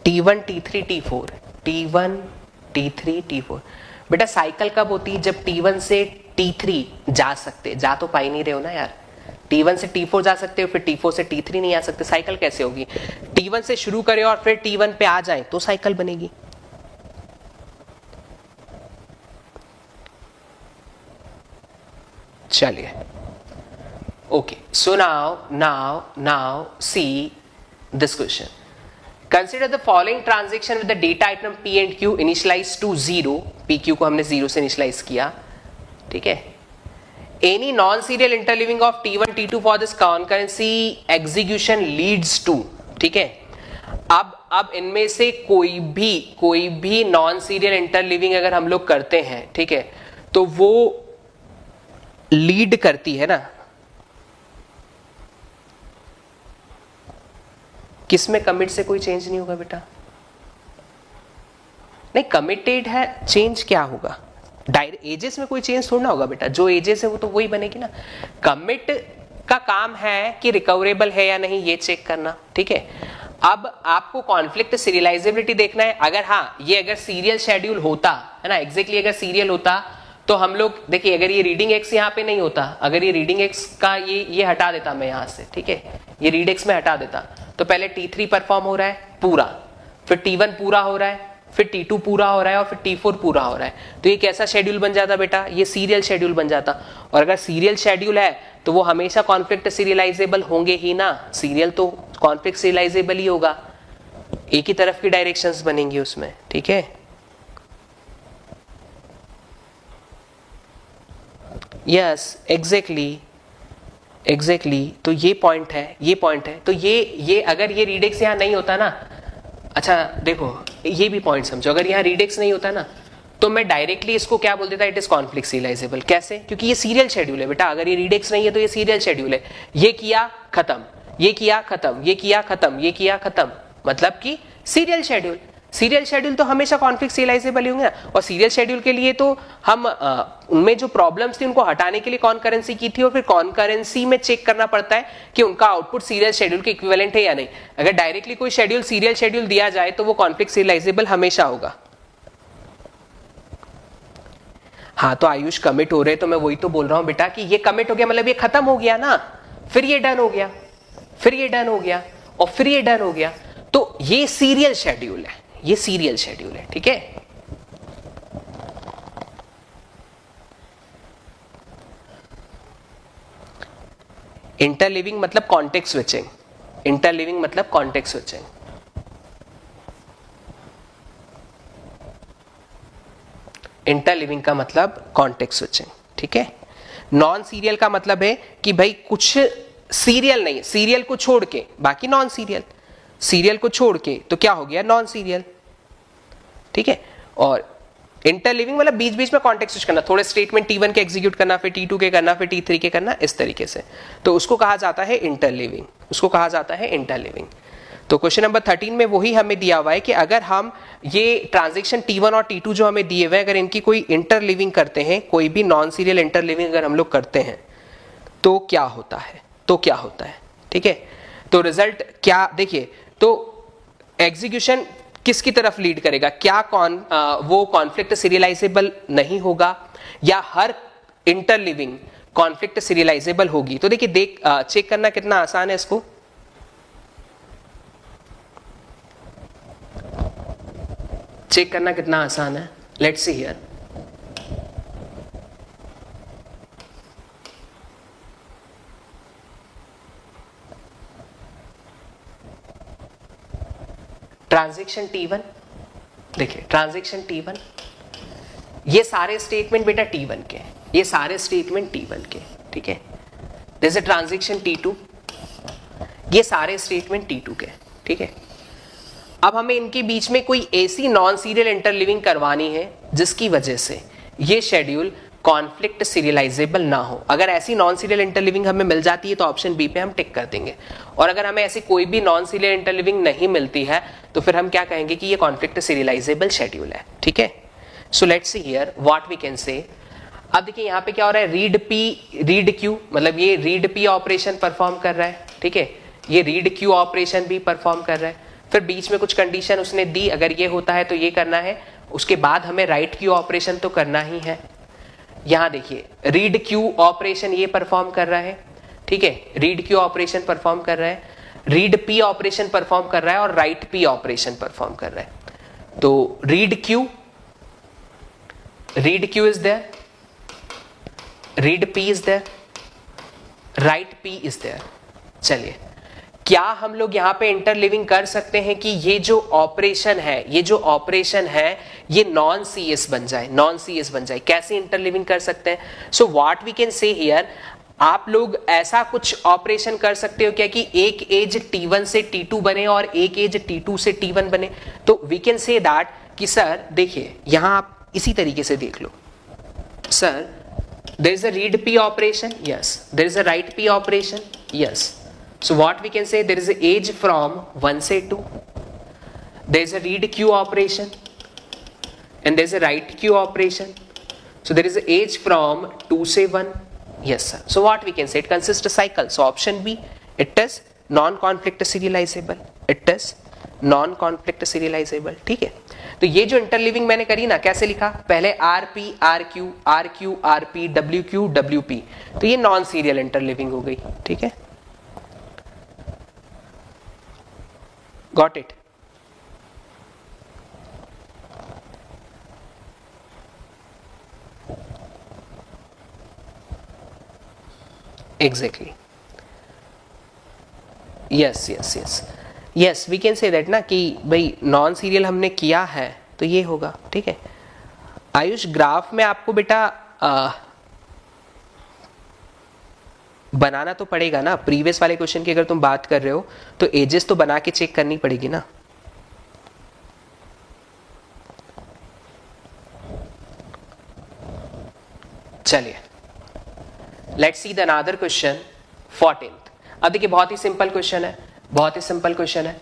T1, T3, T4, T1, T3, T4। बेटा cycle कब होती है? जब T1 से T3 जा सकते, जा तो पा ही नहीं रहे हो ना यार। T1 से T4 जा सकते हो, फिर T4 से T3 नहीं आ सकते, साइकिल कैसे होगी? T1 से शुरू करें और फिर T1 पे आ जाए तो साइकिल बनेगी। चलिए okay, so now see this question. Consider the following transaction with the data item P and Q initialized to 0, PQ को हमने 0 से initialize किया, ठीक है। Any non-serial interleaving of T1, T2 for this concurrency execution leads to, ठीक है। अब इनमें से कोई भी non-serial interleaving अगर हम लोग करते हैं, ठीक है, तो वो लीड करती है ना किसमें? कमिट से कोई चेंज नहीं होगा बेटा। नहीं, कमिटेड है, चेंज क्या होगा? डायरेक्ट एजेस में कोई चेंज थोड़ा होगा बेटा, जो एजेस है वो तो वही बनेगी ना। कमिट का काम है कि रिकवरेबल है या नहीं ये चेक करना, ठीक है। अब आपको कॉन्फ्लिक्ट सीरियलाइजेबिलिटी देखना है। अगर हाँ, ये अगर सीरियल शेड्यूल होता है ना, एग्जैक्टली अगर सीरियल होता तो हम लोग देखिए, अगर ये रीडिंग X यहाँ पे नहीं होता, अगर ये रीडिंग X का ये हटा देता मैं यहाँ से, ठीक है, ये रीड X में हटा देता, तो पहले T3 परफॉर्म हो रहा है पूरा, फिर T1 पूरा हो रहा है, फिर T2 पूरा हो रहा है और फिर T4 पूरा हो रहा है। तो ये कैसा शेड्यूल बन जाता बेटा? ये सीरियल शेड्यूल बन जाता। और अगर सीरियल शेड्यूल है तो वो हमेशा कॉन्फ्लिक्ट सीरियलाइजेबल होंगे ही ना। सीरियल तो कॉन्फ्लिक्ट सीरियलाइजेबल ही होगा, एक ही तरफ की डायरेक्शंस बनेंगी उसमें, ठीक है। यस एग्जैक्टली तो ये पॉइंट है, तो ये अगर ये रीड X यहाँ नहीं होता ना, अच्छा देखो ये भी पॉइंट समझो, अगर यहाँ रीड X नहीं होता ना तो मैं डायरेक्टली इसको क्या बोल देता, इट इज कॉन्फ्लिक्ट सीरियलाइजेबल। कैसे? क्योंकि ये सीरियल शेड्यूल है बेटा, अगर ये रीडेक्स नहीं है तो ये सीरियल शेड्यूल है। ये किया खत्म, ये किया खत्म, ये किया खत्म, ये किया खत्म, मतलब कि सीरियल शेड्यूल। सीरियल शेड्यूल तो हमेशा कॉन्फ्लिक्ट सीरियलाइजेबल ही होंगे ना। और सीरियल शेड्यूल के लिए तो हम उनमें जो प्रॉब्लम्स थी उनको हटाने के लिए कॉन्करेंसी की थी, और फिर कॉन्करेंसी में चेक करना पड़ता है कि उनका आउटपुट सीरियल शेड्यूल के इक्विवेलेंट है या नहीं। अगर डायरेक्टली कोई शेड्यूल सीरियल शेड्यूल दिया जाए तो वो कॉन्फ्लिक्ट सीरियलाइजेबल हमेशा होगा। हाँ, तो आयुष कमिट हो रहे, तो मैं वही तो बोल रहा हूं बेटा कि ये कमिट हो गया मतलब ये खत्म हो गया ना, फिर ये डन हो गया, फिर ये डन हो गया, और फिर ये डन हो गया। तो ये सीरियल शेड्यूल है, ये सीरियल शेड्यूल है, ठीक है। इंटरलिविंग मतलब कॉन्टेक्स्ट स्विचिंग, इंटरलिविंग मतलब कॉन्टेक्स्ट स्विचिंग। इंटरलिविंग का मतलब कॉन्टेक्स्ट स्विचिंग, ठीक है। नॉन सीरियल का मतलब है कि भाई कुछ सीरियल नहीं, सीरियल को छोड़ के बाकी नॉन सीरियल, सीरियल को छोड़ के तो क्या हो गया, नॉन सीरियल, ठीक है। और इंटरलिविंग मतलब बीच बीच में कॉन्टेक्स्ट स्विच करना, थोड़े स्टेटमेंट T1 के एग्जीक्यूट करना, फिर T2 के करना, फिर T3 के करना, इस तरीके से, तो उसको कहा जाता है इंटरलिविंग, उसको कहा जाता है इंटरलिविंग। तो क्वेश्चन नंबर 13 में वही हमें दिया हुआ है कि अगर हम ये ट्रांजैक्शन T1 और T2 जो हमें दिए हुए हैं, अगर इनकी कोई इंटरलिविंग करते हैं, कोई भी नॉन सीरियल इंटरलिविंग अगर हम लोग करते हैं तो क्या होता है, तो क्या होता है, ठीक है। तो रिजल्ट क्या, देखिए, तो एग्जीक्यूशन किसकी तरफ लीड करेगा, क्या वो कॉन्फ्लिक्ट सीरियलाइजेबल नहीं होगा या हर इंटरलिविंग कॉन्फ्लिक्ट सीरियलाइजेबल होगी। तो देखिए, चेक करना कितना आसान है इसको। चेक करना कितना आसान है, let's see here. Transaction T1, देखिए ट्रांजैक्शन T1, ये सारे स्टेटमेंट बेटा T1 के, ये सारे स्टेटमेंट T1 के, ठीक है। जैसे ट्रांजैक्शन T2, ये सारे स्टेटमेंट T2 के, ठीक है। अब हमें इनके बीच में कोई ऐसी नॉन सीरियल इंटरलिविंग करवानी है जिसकी वजह से ये शेड्यूल कॉन्फ्लिक्ट सीरियलाइजेबल ना हो। अगर ऐसी नॉन सीरियल इंटरलिविंग हमें मिल जाती है तो ऑप्शन बी पे हम टिक कर देंगे, और अगर हमें ऐसी कोई भी नॉन सीरियल इंटरलिविंग नहीं मिलती है तो फिर हम क्या कहेंगे कि ये कॉन्फ्लिक्ट सीरियलाइजेबल शेड्यूल है, ठीक है। So let's see here what we can say. अब देखिए यहाँ पे क्या हो रहा है, रीड पी रीड क्यू, मतलब ये रीड पी ऑपरेशन परफॉर्म कर रहा है, ठीक है। ये रीड क्यू ऑपरेशन भी परफॉर्म कर रहा है, फिर बीच में कुछ कंडीशन उसने दी, अगर ये होता है तो ये करना है, उसके बाद हमें राइट क्यू ऑपरेशन तो करना ही है। यहां देखिए रीड क्यू ऑपरेशन ये परफॉर्म कर रहा है, ठीक है, रीड क्यू ऑपरेशन परफॉर्म कर रहा है, रीड पी ऑपरेशन परफॉर्म कर रहा है, और राइट पी ऑपरेशन परफॉर्म कर रहा है। तो read Q is there, read P is there, write P is there. चलिए, क्या हम लोग यहां पे इंटरलिविंग कर सकते हैं कि ये जो ऑपरेशन है, ये जो ऑपरेशन है ये नॉन सीएस बन जाए, नॉन सीएस बन जाए। कैसे इंटरलिविंग कर सकते हैं? So what we can say here, आप लोग ऐसा कुछ ऑपरेशन कर सकते हो क्या कि एक एज T1 से T2 बने और एक एज T2 से T1 बने। तो वी कैन से दैट कि सर देखिए यहां आप इसी तरीके से देख लो, sir there is a read p operation, yes, there is a write p operation, yes. So what we can say, there is a age from 1 से 2, there is a read q operation and there is a write q operation. So there is a age from 2 से 1, yes sir. So what we can say, it consists of cycle. So option B, it is non-conflict serializable, it is non-conflict serializable, ठीक है। तो ये जो इंटरलिविंग मैंने करी ना, कैसे लिखा, पहले R P R Q R Q R P W Q W P, तो ये नॉन सीरियल इंटरलिविंग हो गई, ठीक है। Got it? Exactly, yes yes yes yes, we can say that ना कि भाई नॉन सीरियल हमने किया है तो ये होगा, ठीक है। आयुष ग्राफ में आपको बेटा बनाना तो पड़ेगा ना, प्रीवियस वाले क्वेश्चन की अगर तुम बात कर रहे हो तो एजेस तो बना के चेक करनी पड़ेगी ना। चलिए let's see the another question 14th। अब देखिए बहुत ही सिंपल क्वेश्चन है, बहुत ही सिंपल क्वेश्चन है।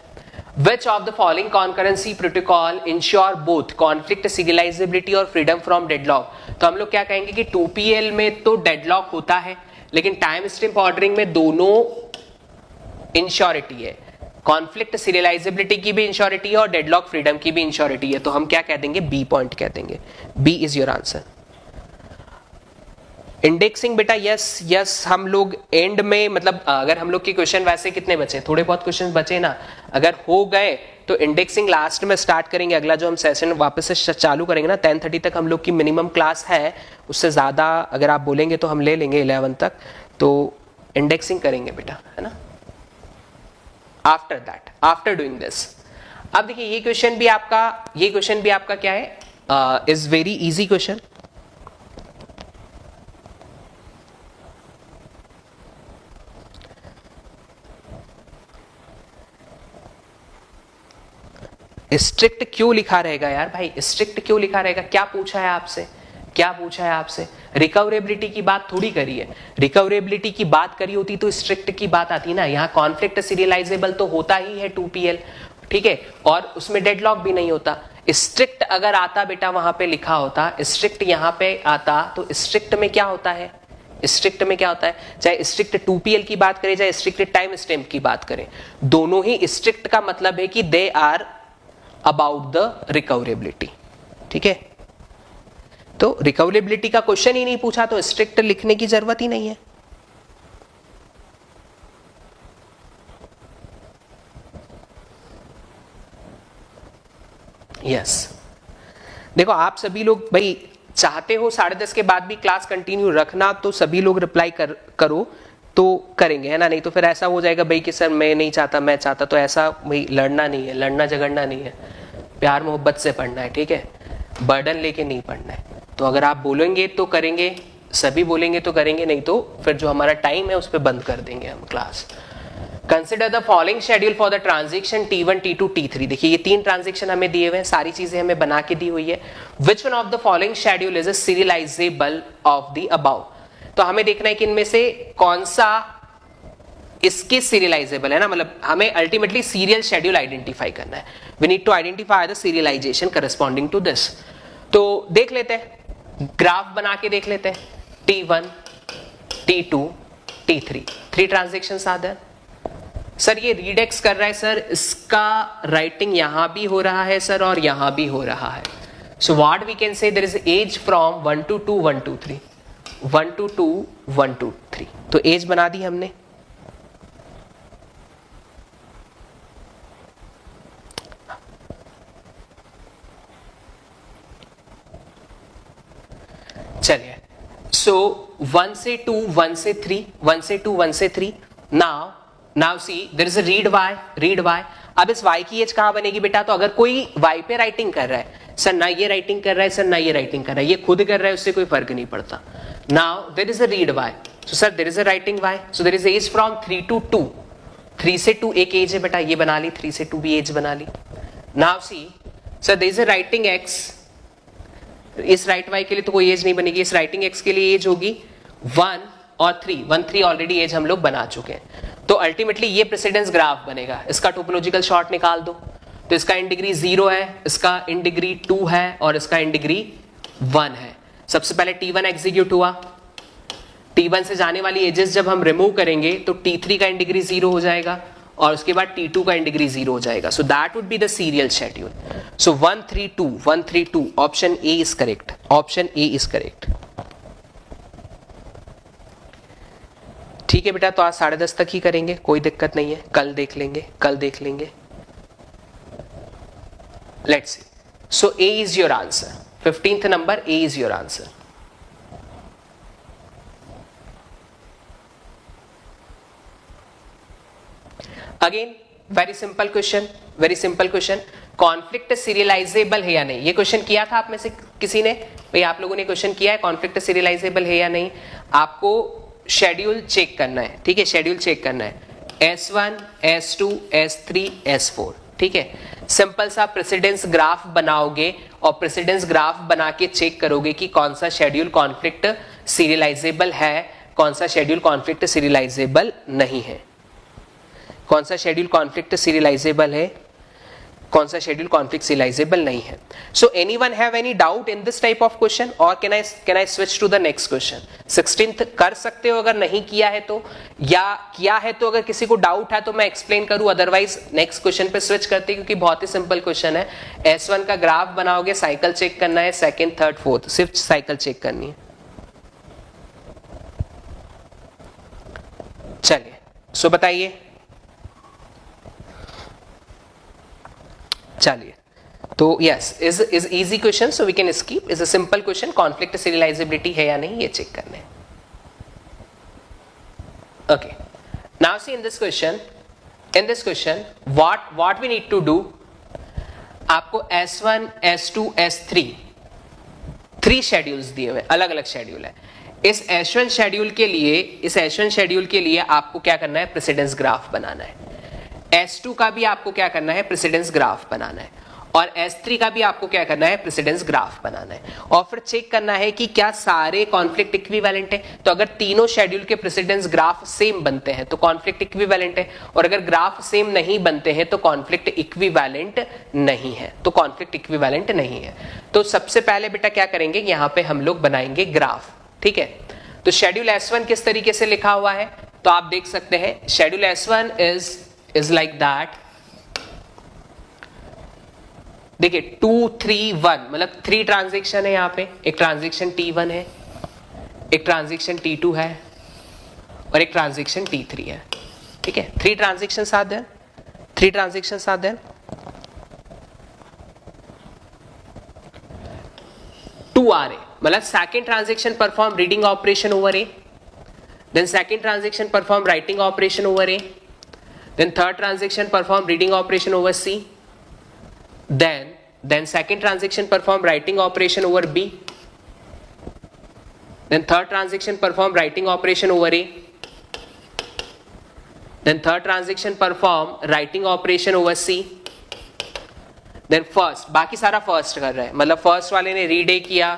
Which of the following concurrency protocol ensure both conflict serializability और freedom from deadlock? तो हम लोग क्या कहेंगे कि 2PL में तो डेडलॉक होता है, लेकिन टाइम स्टैम्प ऑर्डरिंग में दोनों इंश्योरिटी है, कॉन्फ्लिक्ट सीरियलाइजेबिलिटी की भी इंश्योरिटी है और डेडलॉक फ्रीडम की भी इंश्योरिटी है। तो हम क्या कह देंगे, बी पॉइंट कह देंगे। B is your answer. Indexing बेटा यस यस, हम लोग एंड में मतलब अगर हम लोग के क्वेश्चन वैसे कितने बचे, थोड़े बहुत क्वेश्चन बचे ना, अगर हो गए तो इंडेक्सिंग लास्ट में स्टार्ट करेंगे। अगला जो हम सेशन वापस से चालू करेंगे ना 10:30 तक हम लोग की मिनिमम क्लास है, उससे ज़्यादा अगर आप बोलेंगे तो हम ले लेंगे 11 तक, तो इंडेक्सिंग करेंगे बेटा, है ना। After that, after doing this, अब देखिए ये क्वेश्चन भी आपका क्या है, is very easy question. Strict क्यों लिखा रहेगा यार भाई, स्ट्रिक्ट क्यों लिखा रहेगा, क्या पूछा है आपसे, क्या पूछा है आपसे? रिकवरेबिलिटी की बात थोड़ी करी है, रिकवरेबिलिटी की बात करी होती तो स्ट्रिक्ट की बात आती ना। यहाँ कॉन्फ्लिक्ट सीरियलाइजेबल तो होता ही है 2PL, ठीक है, और उसमें डेडलॉक भी नहीं होता। स्ट्रिक्ट अगर आता बेटा, वहां पे लिखा होता स्ट्रिक्ट, यहाँ पे आता तो स्ट्रिक्ट में क्या होता है, स्ट्रिक्ट में क्या होता है, चाहे स्ट्रिक्ट 2PL की बात करें चाहे स्ट्रिक्ट टाइम स्टैम्प की बात करें, दोनों ही स्ट्रिक्ट का मतलब है कि they are about the recoverability, ठीक है। तो रिकवरेबिलिटी का क्वेश्चन ही नहीं पूछा तो स्ट्रिक्ट लिखने की जरूरत ही नहीं है। यस देखो आप सभी लोग भाई चाहते हो 10:30 के बाद भी क्लास कंटिन्यू रखना, तो सभी लोग रिप्लाई करो तो करेंगे, है ना। नहीं तो फिर ऐसा हो जाएगा भाई कि सर मैं नहीं चाहता, मैं चाहता, तो ऐसा भाई लड़ना नहीं है, लड़ना झगड़ना नहीं है, प्यार मोहब्बत से पढ़ना है, ठीक है, बर्डन लेके नहीं पढ़ना है। तो अगर आप बोलेंगे तो करेंगे, सभी बोलेंगे तो करेंगे, नहीं तो फिर जो हमारा टाइम है उस पर बंद कर देंगे हम class. Consider the following schedule for the transaction T1, T2, T3। देखिए ये 3 ट्रांजेक्शन हमें दिए हुए हैं, सारी चीजें हमें बना के दी हुई है। Which one of the following schedule is a serialisable of the above. तो हमें देखना है कि इनमें से कौन सा इसके सीरियलाइजेबल है ना, मतलब हमें अल्टीमेटली सीरियल शेड्यूल आइडेंटिफाई करना है। We need to identify the serialization corresponding to this. तो देख लेते हैं, ग्राफ बना के देख लेते हैं। T1, T2, T3, 3 transactions are there. Sir ये रीडेक्स कर रहा है सर, इसका राइटिंग यहां भी हो रहा है सर और यहां भी हो रहा है। So what we can say, there is edge from 1 to 2, 1 to 3, 1 to 2, 1 to 3। तो एज बना दी हमने। चलिए सो 1 से 2, 1 से 3, 1 से 2, 1 से 3। Now see there is a read y। अब इस y की एज कहां बनेगी बेटा, तो अगर कोई y पे राइटिंग कर रहा है, सर ना ये राइटिंग कर रहा है, सर ना ये राइटिंग कर रहा है, ये खुद कर रहा है, उससे कोई फर्क नहीं पड़ता। Now there is a read y, so sir there is a writing y, so there is edge from 3 to 2। 3 से 2 एक एज है बेटा, ये बना ली, 3 से 2 भी एज बना ली। Now see sir there is a writing x, इस राइट y के लिए तो कोई एज नहीं बनेगी, इस राइटिंग x के लिए एज होगी 1 और 3, 1, 3 ऑलरेडी एज हम लोग बना चुके हैं। तो अल्टीमेटली ये प्रेसिडेंस ग्राफ बनेगा। इसका टोपोलॉजिकल शॉर्ट निकाल दो, तो इसका इन डिग्री 0 है, इसका इन डिग्री 2 है और इसका इन डिग्री 1 है। सबसे पहले T1 एग्जीक्यूट हुआ, T1 से जाने वाली एजेस जब हम रिमूव करेंगे तो T3 का इन डिग्री 0 हो जाएगा और उसके बाद T2 का इन डिग्री 0 हो जाएगा। सो that would be the serial schedule. So 1, 3, 2, 1, 3, 2, option A is correct, option A is correct. ठीक है बेटा, तो आज 10:30 तक ही करेंगे, कोई दिक्कत नहीं है, कल देख लेंगे, कल देख लेंगे। Let's see, so A is your answer, 15th number, A is your answer. Again very simple question, very simple question. Conflict serialisable है या नहीं, ये क्वेश्चन किया था आप में से किसी ने, भाई आप लोगों ने क्वेश्चन किया है कॉन्फ्लिक्ट सीरियलाइजेबल है या नहीं। आपको शेड्यूल चेक करना है, ठीक है, शेड्यूल चेक करना है, S1, S2, S3, S4, ठीक है। सिंपल सा प्रेसिडेंस ग्राफ बनाओगे और प्रेसिडेंस ग्राफ बना के चेक करोगे कि कौन सा शेड्यूल कॉन्फ्लिक्ट सीरियलाइजेबल है, कौन सा शेड्यूल कॉन्फ्लिक्ट सीरियलाइजेबल नहीं है, कौन सा शेड्यूल कॉन्फ्लिक्ट सीरियलाइजेबल है, कौन सा शेड्यूल कॉन्फ्लिक्ट सीरियलाइजेबल नहीं है. So anyone have any doubt in this type of question or can I switch to the next question. 16th कर सकते हो अगर नहीं किया है तो, या किया है तो अगर किसी को डाउट है तो मैं एक्सप्लेन करूं, अदरवाइज नेक्स्ट क्वेश्चन पे स्विच करते क्योंकि बहुत ही सिंपल क्वेश्चन है. S1 का ग्राफ बनाओगे, साइकिल चेक करना है, सेकंड थर्ड फोर्थ, सिर्फ साइकिल चेक करनी है. चलिए सो बताइए. चलिए तो yes is easy question, so we can skip. Is a simple question, conflict serializability है या नहीं ये चेक करने. Okay, now see in this question what we need to do. आपको S1 S2 S3 3 शेड्यूल्स दिए हुए, अलग अलग शेड्यूल है. इस S1 शेड्यूल के लिए आपको क्या करना है, प्रेसिडेंस ग्राफ बनाना है. S2 का भी आपको क्या करना है, प्रेसिडेंस ग्राफ बनाना है. और S3 का भी आपको क्या करना है, प्रेसिडेंस ग्राफ बनाना है. और फिर चेक करना है कि क्या सारे कॉन्फ्लिक्ट इक्विवेलेंट है. तो अगर तीनों शेड्यूल के प्रेसिडेंस ग्राफ सेम बनते हैं तो कॉन्फ्लिक्ट इक्विवेलेंट है, और अगर ग्राफ सेम नहीं बनते हैं तो कॉन्फ्लिक्ट इक्विवेलेंट नहीं है. तो कॉन्फ्लिक्ट इक्विवेलेंट नहीं है. तो सबसे पहले बेटा क्या करेंगे, यहां पे हम लोग बनाएंगे ग्राफ. ठीक है, तो शेड्यूल S1 किस तरीके से लिखा हुआ है तो आप देख सकते हैं. Schedule S1 is like that. देखिए 2 3 1 मतलब 3 ट्रांजेक्शन है यहां पे. एक ट्रांजेक्शन T1 है, एक ट्रांजेक्शन T2 है और एक ट्रांजेक्शन T3 है. ठीक है, 3 transaction are there, 3 transaction are there. 2 R A मतलब second transaction perform reading operation over A, then second transaction perform writing operation over A, then third transaction perform reading operation over C, then second transaction perform writing operation over B, then third transaction perform writing operation over A, then third transaction perform writing operation over C, then first, बाकी सारा first कर रहा है. मतलब first वाले ने read ए किया,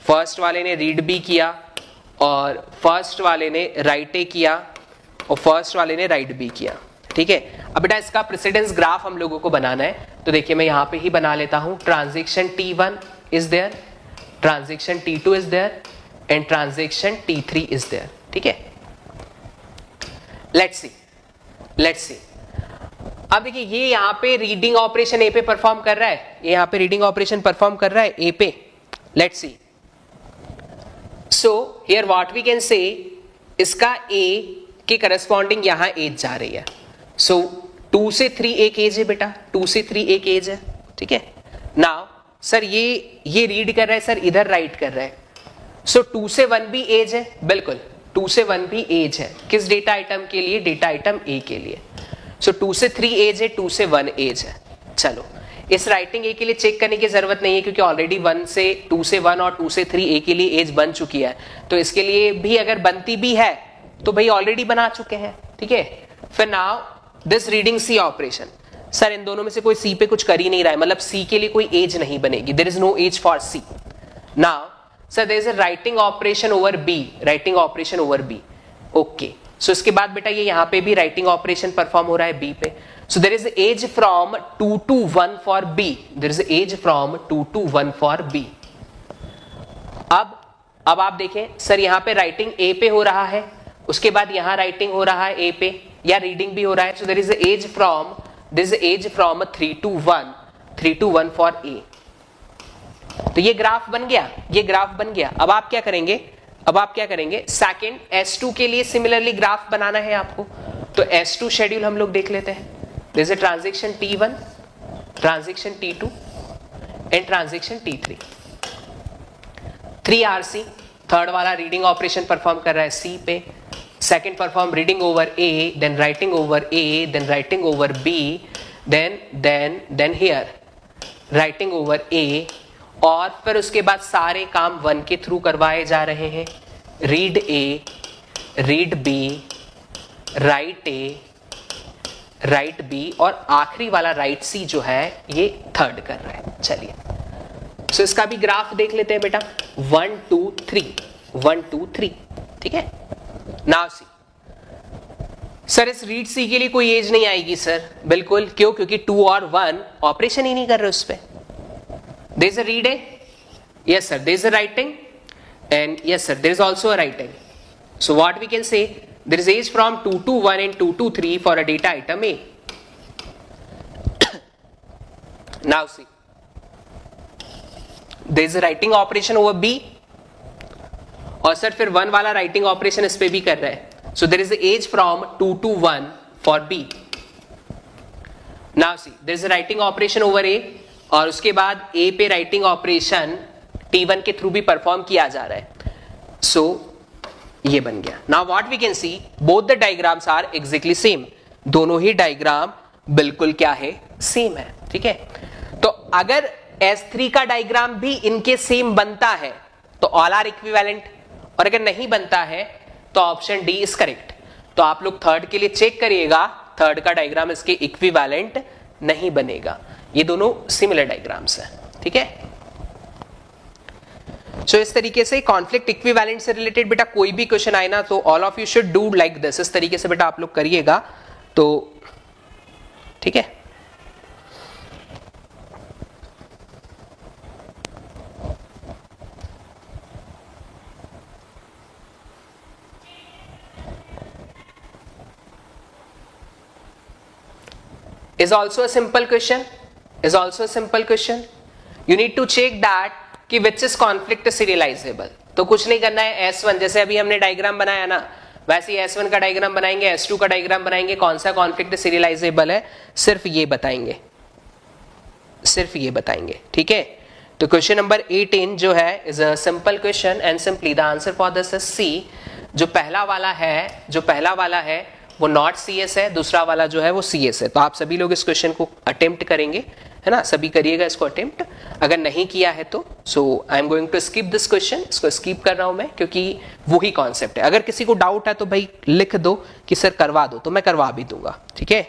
first वाले ने रीड बी किया, और फर्स्ट वाले ने राइट ए किया, और फर्स्ट वाले ने राइट बी किया. ठीक है, अब बेटा इसका प्रेसिडेंस ग्राफ हम लोगों को बनाना है. तो देखिए मैं यहां पे ही बना लेता हूं. Transaction T1 is there, transaction T2 is there and transaction T3 is there. ठीक है, लेट्स सी. अब देखिए ये यहां पे रीडिंग ऑपरेशन ए पे परफॉर्म कर रहा है, ये यहां पे रीडिंग ऑपरेशन परफॉर्म कर रहा है ए पे. Let's see. So here what we can say, इसका ए के करस्पॉन्डिंग यहां एज जा रही है. सो 2 से 3 एक एज है बेटा, 2 से 3 एक एज है. ठीक है, नाउ सर ये रीड कर रहा है सर, इधर राइट कर रहा है. सो 2 से 1 भी एज है, बिल्कुल 2 से 1 भी एज है. किस डेटा आइटम के लिए, डेटा आइटम ए के लिए. सो 2 से 3 एज है, 2 से 1 एज है. चलो इस राइटिंग ए के लिए चेक करने की जरूरत नहीं है क्योंकि ऑलरेडी 2 से 1 और 2 से 3 ए के लिए एज बन चुकी है. तो इसके लिए भी अगर बनती भी है तो भाई ऑलरेडी बना चुके हैं. ठीक है, फिर now this reading C operation. Sir इन दोनों में से कोई सी पे कुछ कर ही नहीं रहा है, मतलब सी के लिए कोई एज नहीं बनेगी. There is no edge for C. Now sir there is a writing operation over B, writing operation over B. Okay, so इसके बाद बेटा ये यहां पे भी राइटिंग ऑपरेशन परफॉर्म हो रहा है बी पे. So there is edge from 2 to 1 for B, there is edge from 2 to 1 for B. अब आप देखें सर यहां पे राइटिंग ए पे हो रहा है, उसके बाद यहां राइटिंग हो रहा है ए पे, या रीडिंग भी हो रहा है. So there is edge from 3 to 1 for A. तो ये ग्राफ बन गया. अब आप क्या करेंगे, सेकंड S2 के लिए सिमिलरली ग्राफ बनाना है आपको. तो S2 शेड्यूल हम लोग देख लेते हैं. There is a transaction T1, transaction T2 and transaction T3. 3 RC, third वाला रीडिंग ऑपरेशन परफॉर्म कर रहा है C पे, second perform reading over A, then writing over A, then writing over B, then here writing over A, और फिर उसके बाद सारे काम 1 के थ्रू करवाए जा रहे हैं. Read A, read B, right A, right B, और आखिरी वाला राइट C जो है ये थर्ड कर रहा है. चलिए सो इसका भी ग्राफ देख लेते हैं बेटा. 1 2 3 1 2 3, ठीक है। नाउ सी, सर इस रीड सी के लिए कोई एज नहीं आएगी सर, बिल्कुल, क्यों? क्योंकि 2 और 1 ऑपरेशन ही नहीं कर रहे उस पे। There is a read A, yes sir, there is a writing, and yes sir, there is also a writing. So what we can say, there is age from 2 to 1 and 2 to 3 for a data item A. Now see, there is a writing operation over B, और sir फिर 1 वाला writing operation इस पे भी कर रहा है. So there is a age from 2 to 1 for B. Now see, there is a writing operation over A, और उसके बाद A पे writing operation T1 के थ्रू भी परफॉर्म किया जा रहा है. सो ये बन गया. Now what we can see, both the diagrams are exactly same. दोनों ही डायग्राम बिल्कुल क्या है, सेम है, ठीक है. तो अगर S3 का डायग्राम भी इनके सेम बनता है तो ऑल आर इक्विवेलेंट, और अगर नहीं बनता है तो ऑप्शन डी इज करेक्ट. तो आप लोग थर्ड के लिए चेक करिएगा, थर्ड का डायग्राम इसके इक्विवेलेंट नहीं बनेगा. ये दोनों सिमिलर डायग्राम्स हैं, ठीक है. सो इस तरीके से कॉन्फ्लिक्ट इक्विवेलेंट से रिलेटेड बेटा कोई भी क्वेश्चन आए ना तो all of you should do like this. इस तरीके से बेटा आप लोग करिएगा तो ठीक है. is also a simple question, is also a simple question. You need to check that कि which is conflict serializable. तो कुछ नहीं करना है, S1 जैसे अभी हमने डायग्राम बनाया ना वैसे ही S1 का डायग्राम बनाएंगे, S2 का डायग्राम बनाएंगे. कौन सा कॉन्फ्लिक्ट सीरियलाइजेबल है सिर्फ ये बताएंगे, सिर्फ ये बताएंगे, ठीक है. तो क्वेश्चन नंबर 18 जो है is a simple question and simply the answer for this is C. जो पहला वाला है वो नॉट CS है, दूसरा वाला जो है वो CS है. तो आप सभी लोग इस क्वेश्चन को अटेम्प्ट करेंगे, है ना, सभी करिएगा इसको अटेम्प्ट. अगर नहीं किया है तो so I am going to skip this question. इसको स्किप कर रहा हूं मैं क्योंकि वही कॉन्सेप्ट है. अगर किसी को डाउट है तो भाई लिख दो कि सर करवा दो, तो मैं करवा भी दूंगा, ठीक है.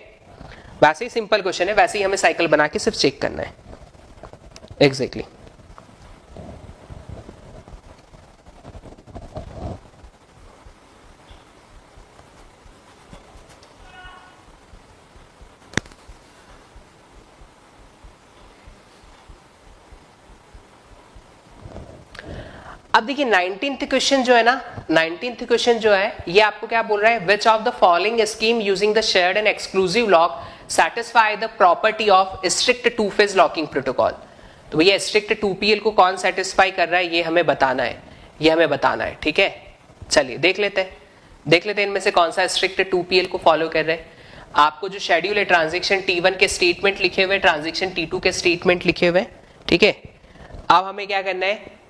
वैसे ही सिंपल क्वेश्चन है, वैसे ही हमें साइकिल बना के सिर्फ चेक करना है. एग्जैक्टली अब देखिए 19th क्वेश्चन जो है ना, 19th क्वेश्चन जो है ये आपको क्या बोल रहा है, which of the following scheme using the shared and exclusive lock satisfy the property of strict two phase locking protocol. तो भैया स्ट्रिक्ट 2PL को कौन सेटिस्फाई कर रहा है ये हमें बताना है, ये हमें बताना है, ठीक है. चलिए देख लेते हैं इनमें से कौन सा स्ट्रिक्ट 2PL को फॉलो कर रहे हैं. आपको जो शेड्यूल है ट्रांजेक्शन T1 के स्टेटमेंट लिखे हुए, ट्रांजेक्शन T2 के स्टेटमेंट लिखे हुए, ठीक है. अब हमें क्या करना है,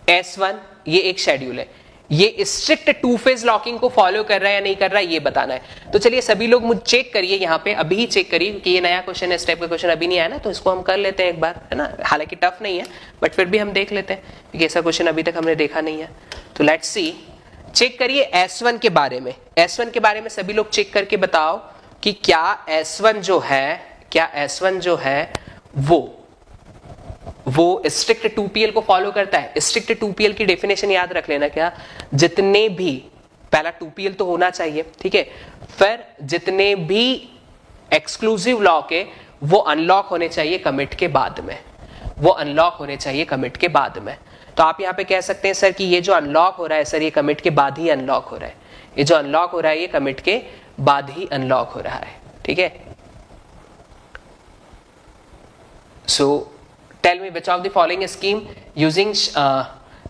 S1 ये एक शेड्यूल है, ये स्ट्रिक्ट टू फेज लॉकिंग को फॉलो कर रहा है या नहीं कर रहा है ये बताना है. तो चलिए सभी लोग मुझे चेक करिए, यहाँ पे अभी ही चेक करिए क्योंकि ये नया क्वेश्चन है, इस टाइप का क्वेश्चन अभी नहीं आया ना, तो इसको हम कर लेते हैं एक बार, है ना. हालांकि टफ नहीं है बट फिर भी हम देख लेते हैं क्योंकि ऐसा क्वेश्चन अभी तक हमने देखा नहीं है. तो लेट्स सी, चेक करिए S1 के बारे में. S1 के बारे में सभी लोग चेक करके बताओ कि क्या S1 जो है वो स्ट्रिक्ट 2PL को फॉलो करता है. स्ट्रिक्ट 2PL की डेफिनेशन याद रख लेना, क्या, जितने भी, पहला 2PL तो होना चाहिए, ठीक है, फिर जितने भी एक्सक्लूसिव लॉक है वो अनलॉक होने चाहिए कमिट के बाद में, वो अनलॉक होने चाहिए कमिट के बाद में. तो आप यहां पे कह सकते हैं सर कि ये जो अनलॉक हो रहा है सर ये कमिट के बाद ही अनलॉक हो रहा है, ये जो अनलॉक हो रहा है ये कमिट के बाद ही अनलॉक हो रहा है, ठीक है. सो tell me which of the following scheme using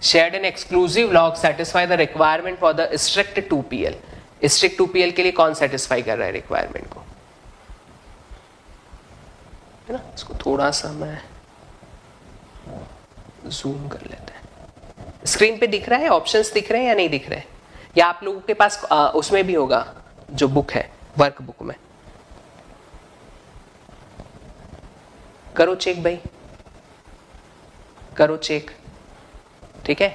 shared and exclusive lock satisfy the requirement for the strict 2PL. strict 2PL के लिए कौन satisfy कर रहा है requirement को, है ना. इसको थोड़ा सा मैं जूम कर लेते हैं. स्क्रीन पे दिख रहा है, ऑप्शंस दिख रहे हैं या नहीं दिख रहे हैं, या आप लोगों के पास उसमें भी होगा जो बुक है वर्क बुक में. करो चेक भाई, करो चेक, ठीक है.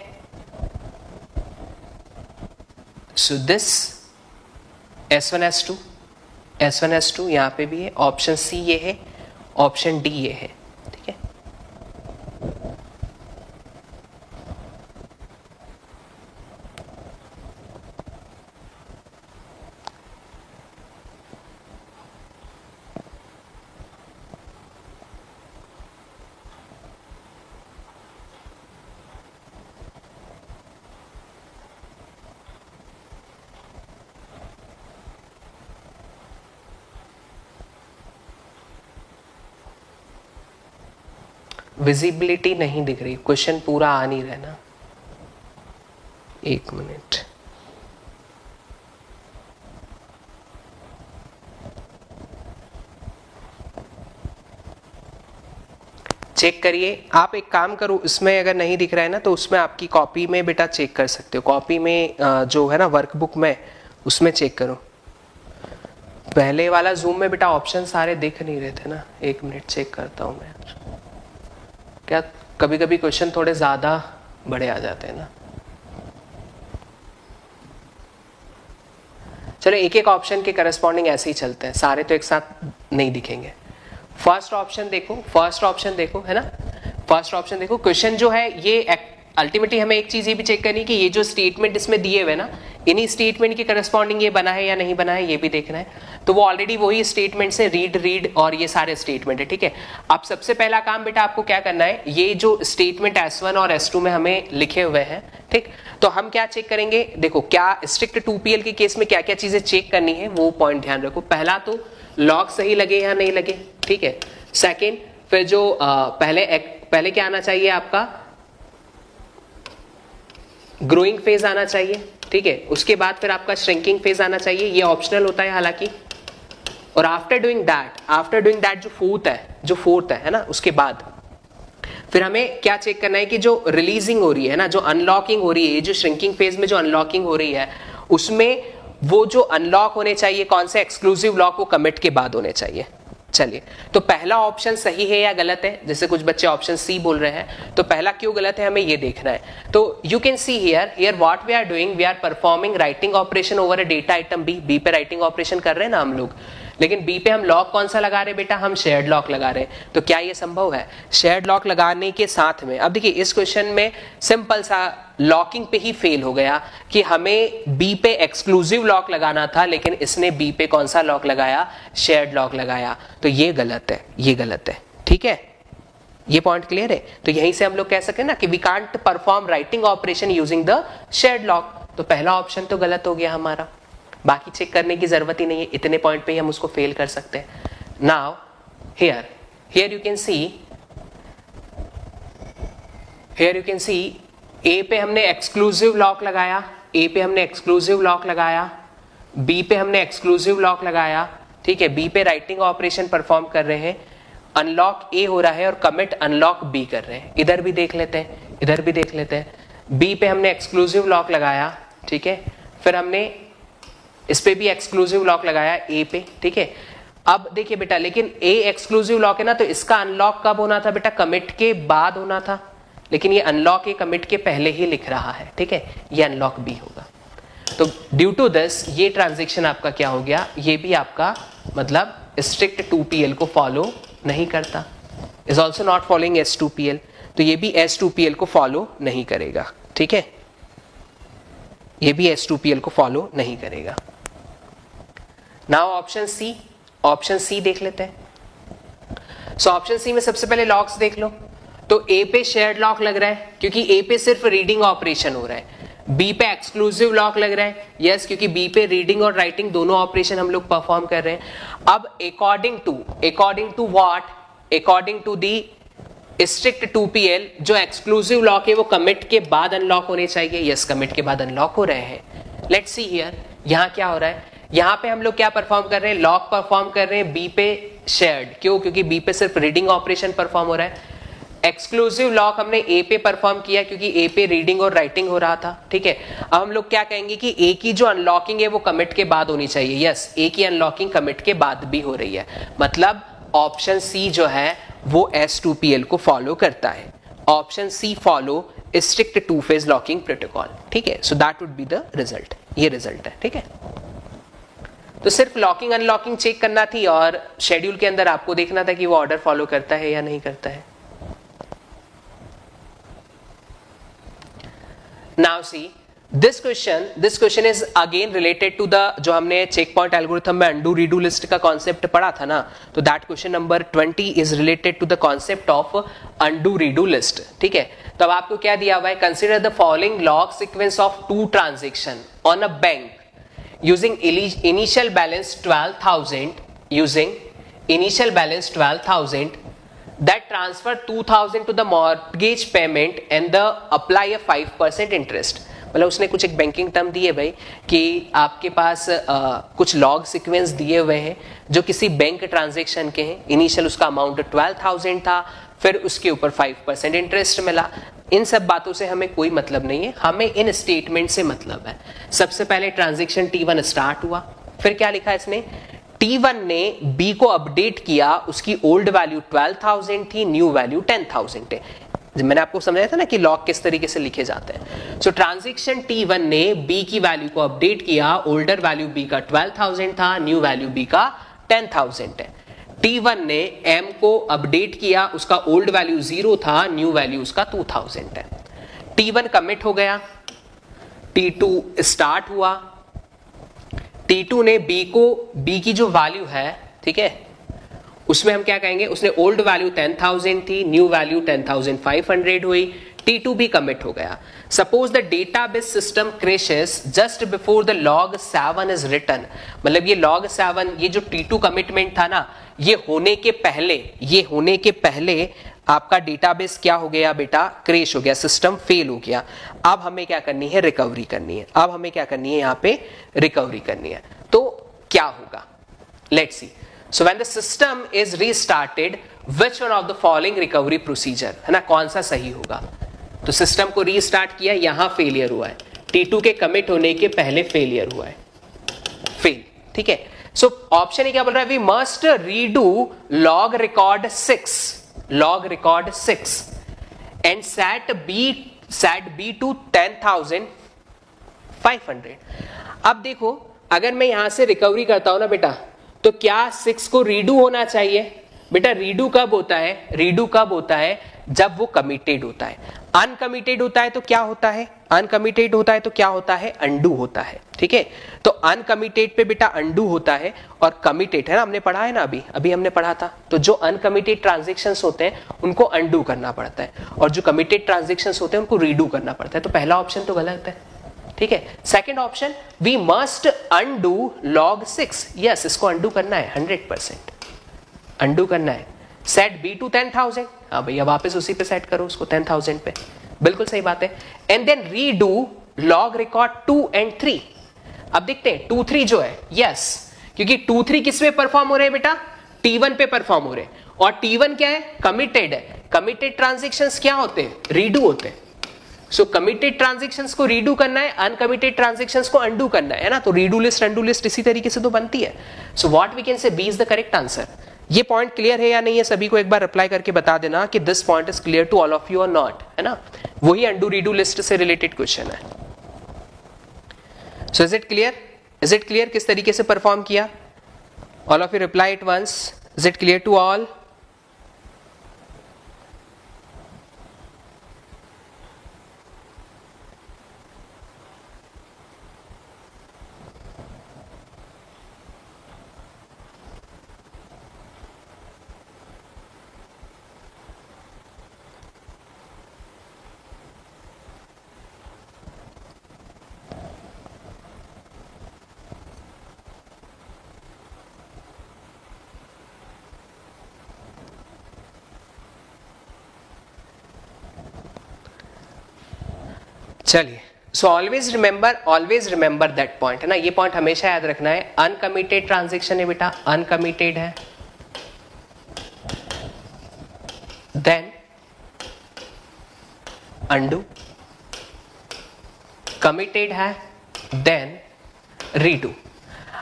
सो दिस S1 S2 यहां पे भी है, ऑप्शन C ये है, ऑप्शन D ये है, ठीक है. विजिबिलिटी नहीं दिख रही, क्वेश्चन पूरा आ नहीं रहा ना, एक मिनट। चेक करिए, आप एक काम करो, इसमें अगर नहीं दिख रहा है ना तो उसमें आपकी कॉपी में बेटा चेक कर सकते हो, कॉपी में जो है ना वर्कबुक में, उसमें चेक करो। पहले वाला जूम में बेटा ऑप्शन सारे दिख नहीं रहे थे ना, एक मिनट चेक करता हूं मैं। क्या कभी कभी क्वेश्चन थोड़े ज्यादा बड़े आ जाते हैं ना। चलो एक एक ऑप्शन के करस्पॉन्डिंग ऐसे ही चलते हैं, सारे तो एक साथ नहीं दिखेंगे। फर्स्ट ऑप्शन देखो, फर्स्ट ऑप्शन देखो, है ना, फर्स्ट ऑप्शन देखो। क्वेश्चन जो है ये अल्टीमेटली हमें एक चीज ये भी चेक करनी है कि ये जो स्टेटमेंट इसमें दिए हुए ना, इन्हीं स्टेटमेंट के करस्पॉन्डिंग ये बना है या नहीं बना है, ये भी देखना है। तो वो ऑलरेडी वही स्टेटमेंट से रीड और ये सारे स्टेटमेंट है, ठीक है। अब सबसे पहला काम बेटा आपको क्या करना है, ये जो स्टेटमेंट S1 और S2 में हमें लिखे हुए हैं, ठीक, तो हम क्या चेक करेंगे, देखो क्या स्ट्रिक्ट 2PL के केस में क्या क्या चीजें चेक करनी है वो पॉइंट ध्यान रखो। पहला तो लॉग सही लगे या नहीं लगे, ठीक है। सेकेंड, फिर जो पहले क्या आना चाहिए आपका, ग्रोइंग फेज आना चाहिए, ठीक है। उसके बाद फिर आपका श्रिंकिंग फेज आना चाहिए, ये ऑप्शनल होता है हालांकि। और आफ्टर डूइंग दैट जो फोर्थ है ना, उसके बाद फिर हमें क्या चेक करना है कि जो रिलीजिंग हो रही है ना, जो अनलॉकिंग हो रही है, जो श्रिंकिंग फेज में जो अनलॉकिंग हो रही है, उसमें वो जो अनलॉक होने चाहिए कौन से एक्सक्लूसिव लॉक, वो कमिट के बाद होने चाहिए। चलिए, तो पहला ऑप्शन सही है या गलत है, जैसे कुछ बच्चे ऑप्शन सी बोल रहे हैं, तो पहला क्यों गलत है हमें ये देखना है। तो you can see here what we are doing, we are performing writing operation over a data item B पे राइटिंग ऑपरेशन कर रहे हैं ना हम लोग, लेकिन बी पे हम लॉक कौन सा लगा रहे हैं बेटा, हम शेयर्ड लॉक लगा रहे हैं। तो क्या ये संभव है, शेयर्ड लॉक लगाने के साथ में, अब देखिए इस क्वेश्चन में सिंपल सा लॉकिंग पे ही फेल हो गया कि हमें बी पे एक्सक्लूसिव लॉक लगाना था, लेकिन इसने बी पे कौन सा लॉक लगाया, शेयर्ड लॉक लगाया। तो ये गलत है, ये गलत है, ठीक है। ये पॉइंट क्लियर है। तो यहीं से हम लोग कह सकते हैं ना कि we can't perform writing operation using the shared lock. तो पहला ऑप्शन तो गलत हो गया हमारा, बाकी चेक करने की जरूरत ही नहीं है, इतने पॉइंट पे ही हम उसको फेल कर सकते हैं। Now here you can see A पे हमने एक्सक्लूसिव लॉक लगाया, ए पे हमने एक्सक्लूसिव लॉक लगाया, बी पे हमने एक्सक्लूसिव लॉक लगाया, ठीक है। बी पे राइटिंग ऑपरेशन परफॉर्म कर रहे हैं, अनलॉक ए हो रहा है और कमिट अनलॉक बी कर रहे हैं। इधर भी देख लेते हैं, इधर भी देख लेते हैं। बी पे हमने एक्सक्लूसिव लॉक लगाया, ठीक है, फिर हमने इस पे भी एक्सक्लूसिव लॉक लगाया ए पे, ठीक है। अब देखिए बेटा, लेकिन ए एक्सक्लूसिव लॉक है ना, तो इसका अनलॉक कब होना था बेटा, कमिट के बाद होना था, लेकिन ये अनलॉक ए कमिट के पहले ही लिख रहा है, ठीक है, ये अनलॉक बी होगा। तो ड्यू टू दिस ये ट्रांजेक्शन आपका क्या हो गया, ये भी आपका मतलब स्ट्रिक्ट 2PL को फॉलो नहीं करता, is also not following S2PL, तो ये भी S2PL को फॉलो नहीं करेगा, ठीक है, ये भी S2PL को फॉलो नहीं करेगा। नाउ ऑप्शन सी देख लेते हैं। सो ऑप्शन सी में सबसे पहले लॉक्स देख लो। तो ए पे शेयर्ड लॉक लग रहा है क्योंकि ए पे सिर्फ रीडिंग ऑपरेशन हो रहा है। बी पे एक्सक्लूसिव लॉक लग रहा है, यस, क्योंकि बी पे रीडिंग और राइटिंग दोनों ऑपरेशन हम लोग परफॉर्म कर रहे हैं। अब according to what, according to the strict 2PL, जो एक्सक्लूसिव लॉक है वो कमिट के बाद अनलॉक होने चाहिए, यस, कमिट के बाद अनलॉक हो रहे हैं। लेट्स सी हियर, यहां क्या हो रहा है, यहां पे हम लोग क्या परफॉर्म कर रहे हैं, लॉक परफॉर्म कर रहे हैं बी पे शेयर्ड, क्यों, क्योंकि बी पे सिर्फ रीडिंग ऑपरेशन परफॉर्म हो रहा है। एक्सक्लूसिव लॉक हमने ए पे परफॉर्म किया क्योंकि ए पे रीडिंग और राइटिंग हो रहा था, ठीक है। अब हम लोग क्या कहेंगे कि ए की जो अनलॉकिंग है वो कमिट के बाद होनी चाहिए, यस, ए की अनलॉकिंग कमिट के बाद भी हो रही है, मतलब ऑप्शन सी जो है वो S2PL को फॉलो करता है। Option C follow strict 2 phase locking protocol, ठीक है। So that would be the result, ये रिजल्ट है, ठीक है। तो सिर्फ लॉकिंग अनलॉकिंग चेक करना थी और शेड्यूल के अंदर आपको देखना था कि वो ऑर्डर फॉलो करता है या नहीं करता है। Now see, this question is again related to the, जो हमने चेक पॉइंट एल्गोरिथम में अंडू रीडू लिस्ट का कॉन्सेप्ट पढ़ा था ना, तो that question number 20 is related to the concept of undo redo list, ठीक है। तो अब आपको क्या दिया हुआ है, consider the following log sequence of 2 transaction on a bank using initial balance 12,000, using initial balance 12,000, that transfer 2000 to the mortgage payment and the apply a 5% interest. मतलब उसने कुछ एक बैंकिंग टर्म दिए भाई कि आपके पास कुछ लॉग सीक्वेंस दिए हुए हैं जो किसी बैंक ट्रांजैक्शन के हैं. इनिशियल उसका अमाउंट 12,000 था, फिर उसके ऊपर 5% इंटरेस्ट मिला. इन सब बातों से हमें कोई मतलब नहीं है, हमें इन स्टेटमेंट से मतलब है. सबसे पहले ट्रांजैक्शन T1 स्टार्ट हुआ, फिर क्या लिखा इसने, T1 ने B को अपडेट किया, उसकी ओल्ड वैल्यू 12,000 थी, न्यू वैल्यू 10,000 है. मैंने आपको समझाया था ना कि लॉग किस तरीके से लिखे जाते हैं. सो ट्रांजैक्शन T1 ने B की वैल्यू को अपडेट किया, ओल्डर वैल्यू B का 12,000 था, न्यू वैल्यू B का 10,000 है. T1 ने M को अपडेट किया, उसका ओल्ड वैल्यू 0 था, न्यू वैल्यू उसका 2,000 है. T1 कमिट हो गया, T2 स्टार्ट हुआ, T2 ने B की जो वैल्यू है, ठीक है, उसमें हम क्या कहेंगे, उसने ओल्ड वैल्यू 10,000 थी, न्यू वैल्यू 10,500 हुई. T2 भी कमिट हो गया. Suppose the database system crashes just before the log 7 is written. मतलब ये log 7, ये जो T2 कमिटमेंट था ना, ये होने के पहले आपका डेटाबेस क्या हो गया बेटा, क्रैश हो गया, सिस्टम फेल हो गया. अब हमें क्या करनी है, रिकवरी करनी है. अब हमें क्या करनी है, यहां पे रिकवरी करनी है. तो क्या होगा, let's see. So when the system is restarted, which one of the following recovery procedure, है ना, कौन सा सही होगा. तो सिस्टम को रीस्टार्ट किया, यहां फेलियर हुआ है, T2 के कमिट होने के पहले फेलियर हुआ है, फेल. ठीक है. सो ऑप्शन क्या बोल रहा है, we must redo log record 6 and set B to 10,500. अब देखो, अगर मैं यहां से रिकवरी करता हूं ना बेटा, तो क्या 6 को रीडू होना चाहिए बेटा. रीडू कब होता है, जब वो कमिटेड होता है. अनकमिटेड होता है तो क्या होता है, अंडू होता है. ठीक है. तो अनकमिटेड पे बेटा अंडू होता है, और कमिटेड है ना, हमने पढ़ा है ना, अभी हमने पढ़ा था. तो जो अनकमिटेड ट्रांजैक्शंस होते हैं उनको अंडू करना पड़ता है, और जो कमिटेड ट्रांजैक्शंस होते हैं उनको रीडू करना पड़ता है. तो पहला ऑप्शन तो गलत है. ठीक है. Second option, we must undo log 6. Yes, इसको अंडू करना है, 100% अंडू करना है. Set B to 10,000. हाँ भैया, वापस उसी पे सेट करो उसको 10,000 पे, बिल्कुल सही बात है. And then redo log record 2 and 3. अब देखते हैं 2, 3 जो है, यस, क्योंकि 2, 3 किस पे परफॉर्म हो रहे हैं बेटा, T1 पे परफॉर्म हो रहे हैं, और T1 क्या है, कमिटेड है. कमिटेड ट्रांजैक्शंस क्या होते हैं, रीडू होते हैं. सो कमिटेड ट्रांजैक्शंस को रीडू करना है, अनकमिटेड ट्रांजैक्शंस को अंडू करना है ना. तो रीडू लिस्ट अंडू लिस्ट इसी तरीके से तो बनती है. So what we can say, B is the correct answer. ये पॉइंट क्लियर है या नहीं है, सभी को एक बार रिप्लाई करके बता देना कि this point is clear to all of you और नॉट, है ना. वही अंडू रीडू लिस्ट से रिलेटेड क्वेश्चन है. सो इज इट क्लियर किस तरीके से परफॉर्म किया. All of you reply it once. Is it clear to all. चलिए. So always remember that point, है ना. ये पॉइंट हमेशा याद रखना है. अनकमिटेड ट्रांजैक्शन है बेटा, अनकमिटेड है, देन अंडू. कमिटेड है, देन रीडू.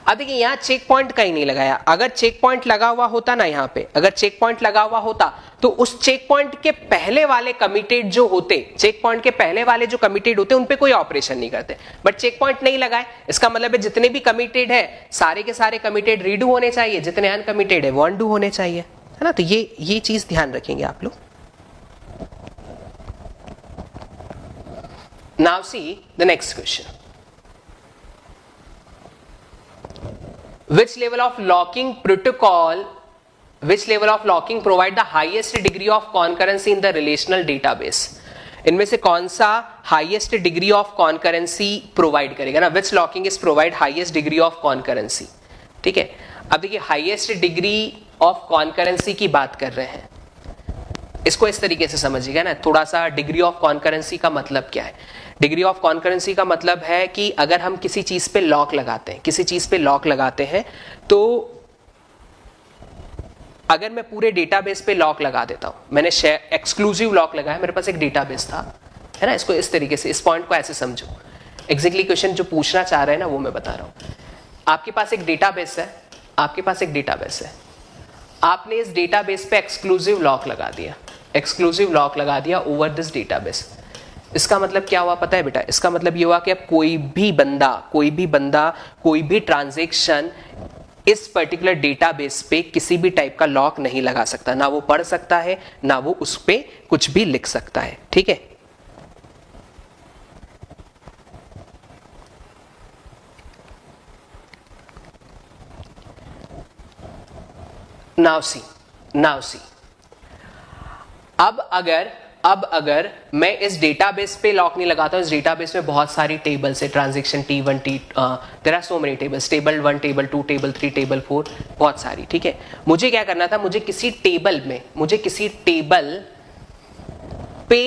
अब देखिए, यहां चेक पॉइंट कहीं नहीं लगाया. अगर चेक पॉइंट लगा हुआ होता ना, यहां पे अगर चेक पॉइंट लगा हुआ होता, तो उस चेक पॉइंट के पहले वाले कमिटेड जो होते, चेक पॉइंट के पहले वाले जो कमिटेड होते, उन पे कोई ऑपरेशन नहीं करते. बट चेक पॉइंट नहीं लगाए, इसका मतलब है जितने भी कमिटेड है, सारे के सारे कमिटेड रीडू होने चाहिए, जितने अनकमिटेड है वो अंडू होने चाहिए, है ना. तो ये चीज ध्यान रखेंगे आप लोग. Now see the next question. Which level of locking provide the highest degree of concurrency in the relational database? इनमें से कौन सा highest degree of concurrency provide करेगा ना. Which locking is provide highest degree of concurrency? ठीक है. अब देखिए, highest degree of concurrency की बात कर रहे हैं. इसको इस तरीके से समझिएगा ना, थोड़ा सा डिग्री ऑफ कॉन्करेंसी का मतलब क्या है। डिग्री ऑफ कॉन्करेंसी का मतलब है कि अगर हम किसी चीज पे लॉक लगाते हैं, किसी चीज पे लॉक लगाते हैं, तो अगर मैं पूरे डेटाबेस पे लॉक लगा देता हूं, मैंने एक्सक्लूसिव लॉक लगाया, मेरे पास एक डेटाबेस था, है ना, इसको इस तरीके से, इस पॉइंट को ऐसे समझो। एग्जैक्टली क्वेश्चन जो पूछना चाह रहे हैं ना वो मैं बता रहा हूं। आपके पास एक डेटाबेस है, आपके पास एक डेटाबेस है, आपने इस डेटाबेस पे एक्सक्लूसिव लॉक लगा दिया, एक्सक्लूसिव लॉक लगा दिया ओवर दिस डेटाबेस। इसका मतलब क्या हुआ पता है बेटा? इसका मतलब ये हुआ कि अब कोई भी बंदा कोई भी ट्रांजैक्शन इस पर्टिकुलर डेटाबेस पे किसी भी टाइप का लॉक नहीं लगा सकता, ना वो पढ़ सकता है, ना वो उस पे कुछ भी लिख सकता है, ठीक है। नाउ सी अब अगर मैं इस डेटाबेस पे लॉक नहीं लगाता हूं, इस डेटाबेस में बहुत सारी टेबल्स है, transaction T1 there are so many tables, table 1 table 2 table 3 table 4, बहुत सारी, ठीक है। मुझे क्या करना था, मुझे किसी टेबल पे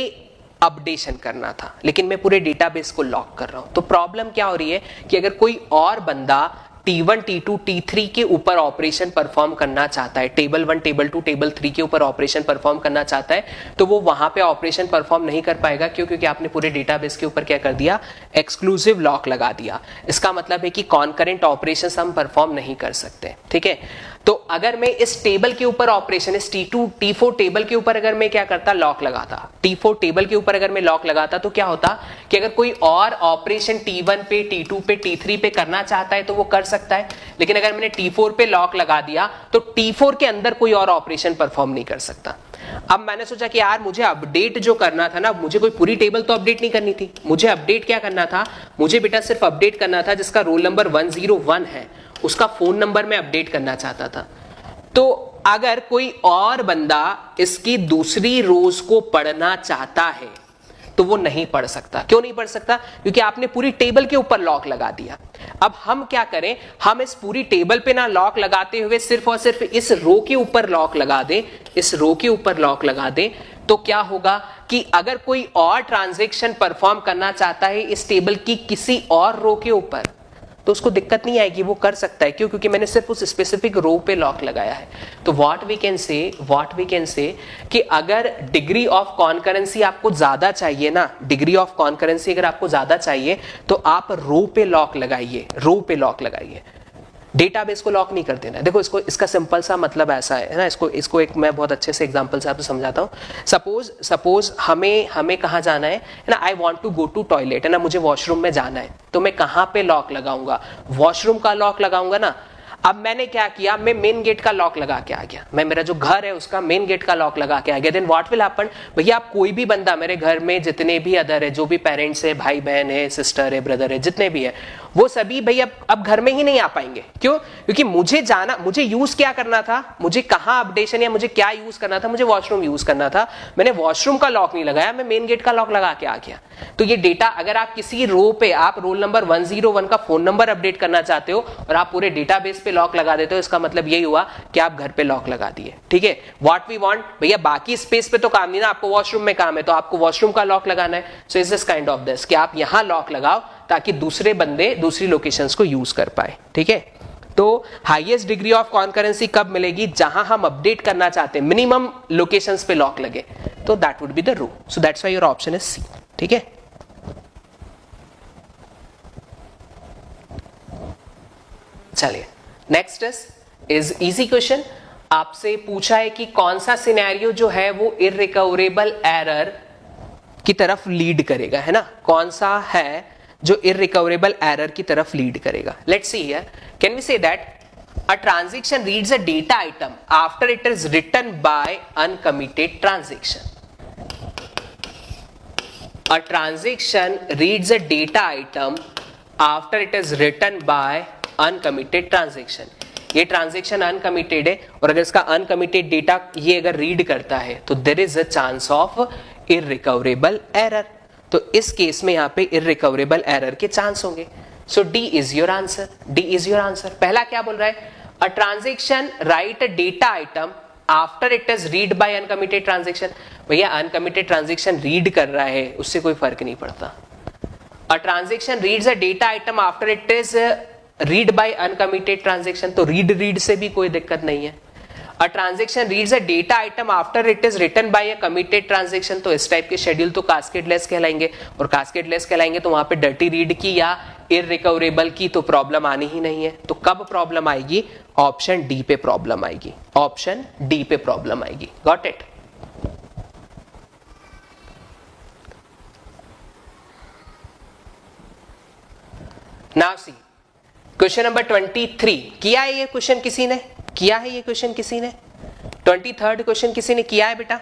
अपडेशन करना था, लेकिन मैं पूरे डेटाबेस को लॉक कर रहा हूं। तो प्रॉब्लम क्या हो रही है कि अगर कोई और बंदा T1 T2 T3 के ऊपर ऑपरेशन परफॉर्म करना चाहता है, टेबल 1 टेबल 2 टेबल 3 के ऊपर ऑपरेशन परफॉर्म करना चाहता है, तो वो वहां पे ऑपरेशन परफॉर्म नहीं कर पाएगा। क्यों? क्योंकि आपने पूरे डेटाबेस के ऊपर क्या कर दिया, एक्सक्लूसिव लॉक लगा दिया। इसका मतलब है कि कॉन्करेंट ऑपरेशंस हम परफॉर्म नहीं कर सकते, ठीक है। तो अगर मैं इस टेबल के ऊपर ऑपरेशन, इस T2 T4 टेबल के ऊपर अगर मैं क्या करता, लॉक लगाता, T4 टेबल के ऊपर अगर मैं लॉक लगाता, तो क्या होता कि अगर कोई और ऑपरेशन T1 पे T2 पे T3 पे करना चाहता है तो वो कर सकता है, लेकिन अगर मैंने T4 पे लॉक लगा दिया तो T4 के अंदर कोई और ऑपरेशन परफॉर्म नहीं कर सकता। अब मैंने सोचा कि यार मुझे अपडेट जो करना था ना, मुझे कोई पूरी टेबल तो अपडेट नहीं करनी थी, मुझे अपडेट क्या करना था, मुझे बेटा सिर्फ अपडेट करना था जिसका रोल नंबर 101 है, उसका फोन नंबर मैं अपडेट करना चाहता था। तो अगर कोई और बंदा इसकी दूसरी रोज को पढ़ना चाहता है तो वो नहीं पढ़ सकता। क्यों नहीं पढ़ सकता? क्योंकि आपने पूरी टेबल के ऊपर लॉक लगा दिया। अब हम क्या करें, हम इस पूरी टेबल पे ना लॉक लगाते हुए सिर्फ और सिर्फ इस रो के ऊपर लॉक लगा दें, इस रो के ऊपर लॉक लगा दें, तो क्या होगा कि अगर कोई और ट्रांजैक्शन परफॉर्म करना चाहता है इस टेबल की किसी और रो के ऊपर, तो उसको दिक्कत नहीं आएगी, वो कर सकता है। क्यों? क्योंकि मैंने सिर्फ उस स्पेसिफिक रो पे लॉक लगाया है। तो व्हाट वी कैन से कि अगर डिग्री ऑफ कॉन्करेंसी आपको ज्यादा चाहिए ना, डिग्री ऑफ कॉन्करेंसी अगर आपको ज्यादा चाहिए तो आप रो पे लॉक लगाइए, रो पे लॉक लगाइए, डेटाबेस को लॉक नहीं कर देना। देखो इसको, इसका सिंपल सा मतलब ऐसा है ना, इसको एक मैं बहुत अच्छे से एग्जांपल से आपको समझाता हूँ। सपोज हमें कहाँ जाना है ना, I want to go to toilet, है ना, मुझे वॉशरूम में जाना है, तो मैं कहाँ पे लॉक लगाऊंगा, वॉशरूम का लॉक लगाऊंगा ना। अब मैंने क्या किया, मैं मेन गेट का लॉक लगा के आ गया, मैं मेरा जो घर है उसका मेन गेट का लॉक लगा के आ गया। देन व्हाट विल हैपन, भैया आप कोई भी बंदा, मेरे घर में जितने भी अदर है, जो भी पेरेंट्स है, भाई बहन है, सिस्टर है, ब्रदर है, जितने भी है, वो सभी भैया अब घर में ही नहीं आ पाएंगे। क्यों? क्योंकि मुझे यूज क्या करना था, मुझे कहाँ अपडेशन या मुझे क्या यूज करना था, मुझे वॉशरूम यूज करना था। मैंने वॉशरूम का लॉक नहीं लगाया, मैं मेन गेट का लॉक लगा के आ गया। तो ये डेटा, अगर आप किसी रो पे आप रोल नंबर 101 का फोन नंबर अपडेट करना चाहते हो और आप पूरे डेटाबेस पे लॉक लगा देते हो, इसका मतलब यही हुआ कि आप घर पे लॉक लगा दिए, ठीक है। व्हाट वी वांट, भैया बाकी स्पेस पे तो काम नहीं ना, आपको वॉशरूम में काम है, तो आपको वॉशरूम का लॉक लगाना है। So is this kind of this कि आप यहां लॉक लगाओ ताकि दूसरे बंदे दूसरी लोकेशंस को यूज कर पाए, ठीक है। तो हाईएस्ट डिग्री ऑफ कॉन्करेंसी कब मिलेगी, जहां हम अपडेट करना चाहते हैं, मिनिमम लोकेशंस पे लॉक लगे, तो that would be the row. So that's why your option is C, ठीक है। चलिए नेक्स्ट इज इजी क्वेश्चन। आपसे पूछा है कि कौन सा सिनेरियो जो है वो इररिकवरेबल एरर की तरफ लीड करेगा, है ना, कौन सा है जो इररिकवरेबल एरर की तरफ लीड करेगा। Let's see here, can we say that a transaction reads a data item after it is written by uncommitted transaction. A transaction reads a data item after it is written by uncommitted transaction. ये transaction uncommitted है और अगर इसका uncommitted data ये अगर read करता है तो there is a chance of irrecoverable error. तो इस केस में यहां पे इररिकवरेबल एरर के चांस होंगे। So D is your answer, D is your answer. पहला क्या बोल रहा है, a transaction write a data item after it is read by uncommitted transaction. भैया अनकमिटेड ट्रांजेक्शन रीड कर रहा है उससे कोई फर्क नहीं पड़ता। A transaction reads a data item after it is read by uncommitted transaction, तो रीड से भी कोई दिक्कत नहीं है। A transaction reads a data item after it is written by a committed transaction, तो इस टाइप के शेड्यूल तो कास्केडलेस कहलाएंगे, और कास्केडलेस कहलाएंगे तो वहां पे डर्टी रीड की या इररिकवरेबल की तो प्रॉब्लम आनी ही नहीं है। तो कब प्रॉब्लम आएगी? ऑप्शन डी पे प्रॉब्लम आएगी, ऑप्शन डी पे प्रॉब्लम आएगी। Got it? Now see question number 23। किया है ये क्वेश्चन किसी ने? किया है ये क्वेश्चन किसी ने? 23rd क्वेश्चन किसी ने किया है बेटा?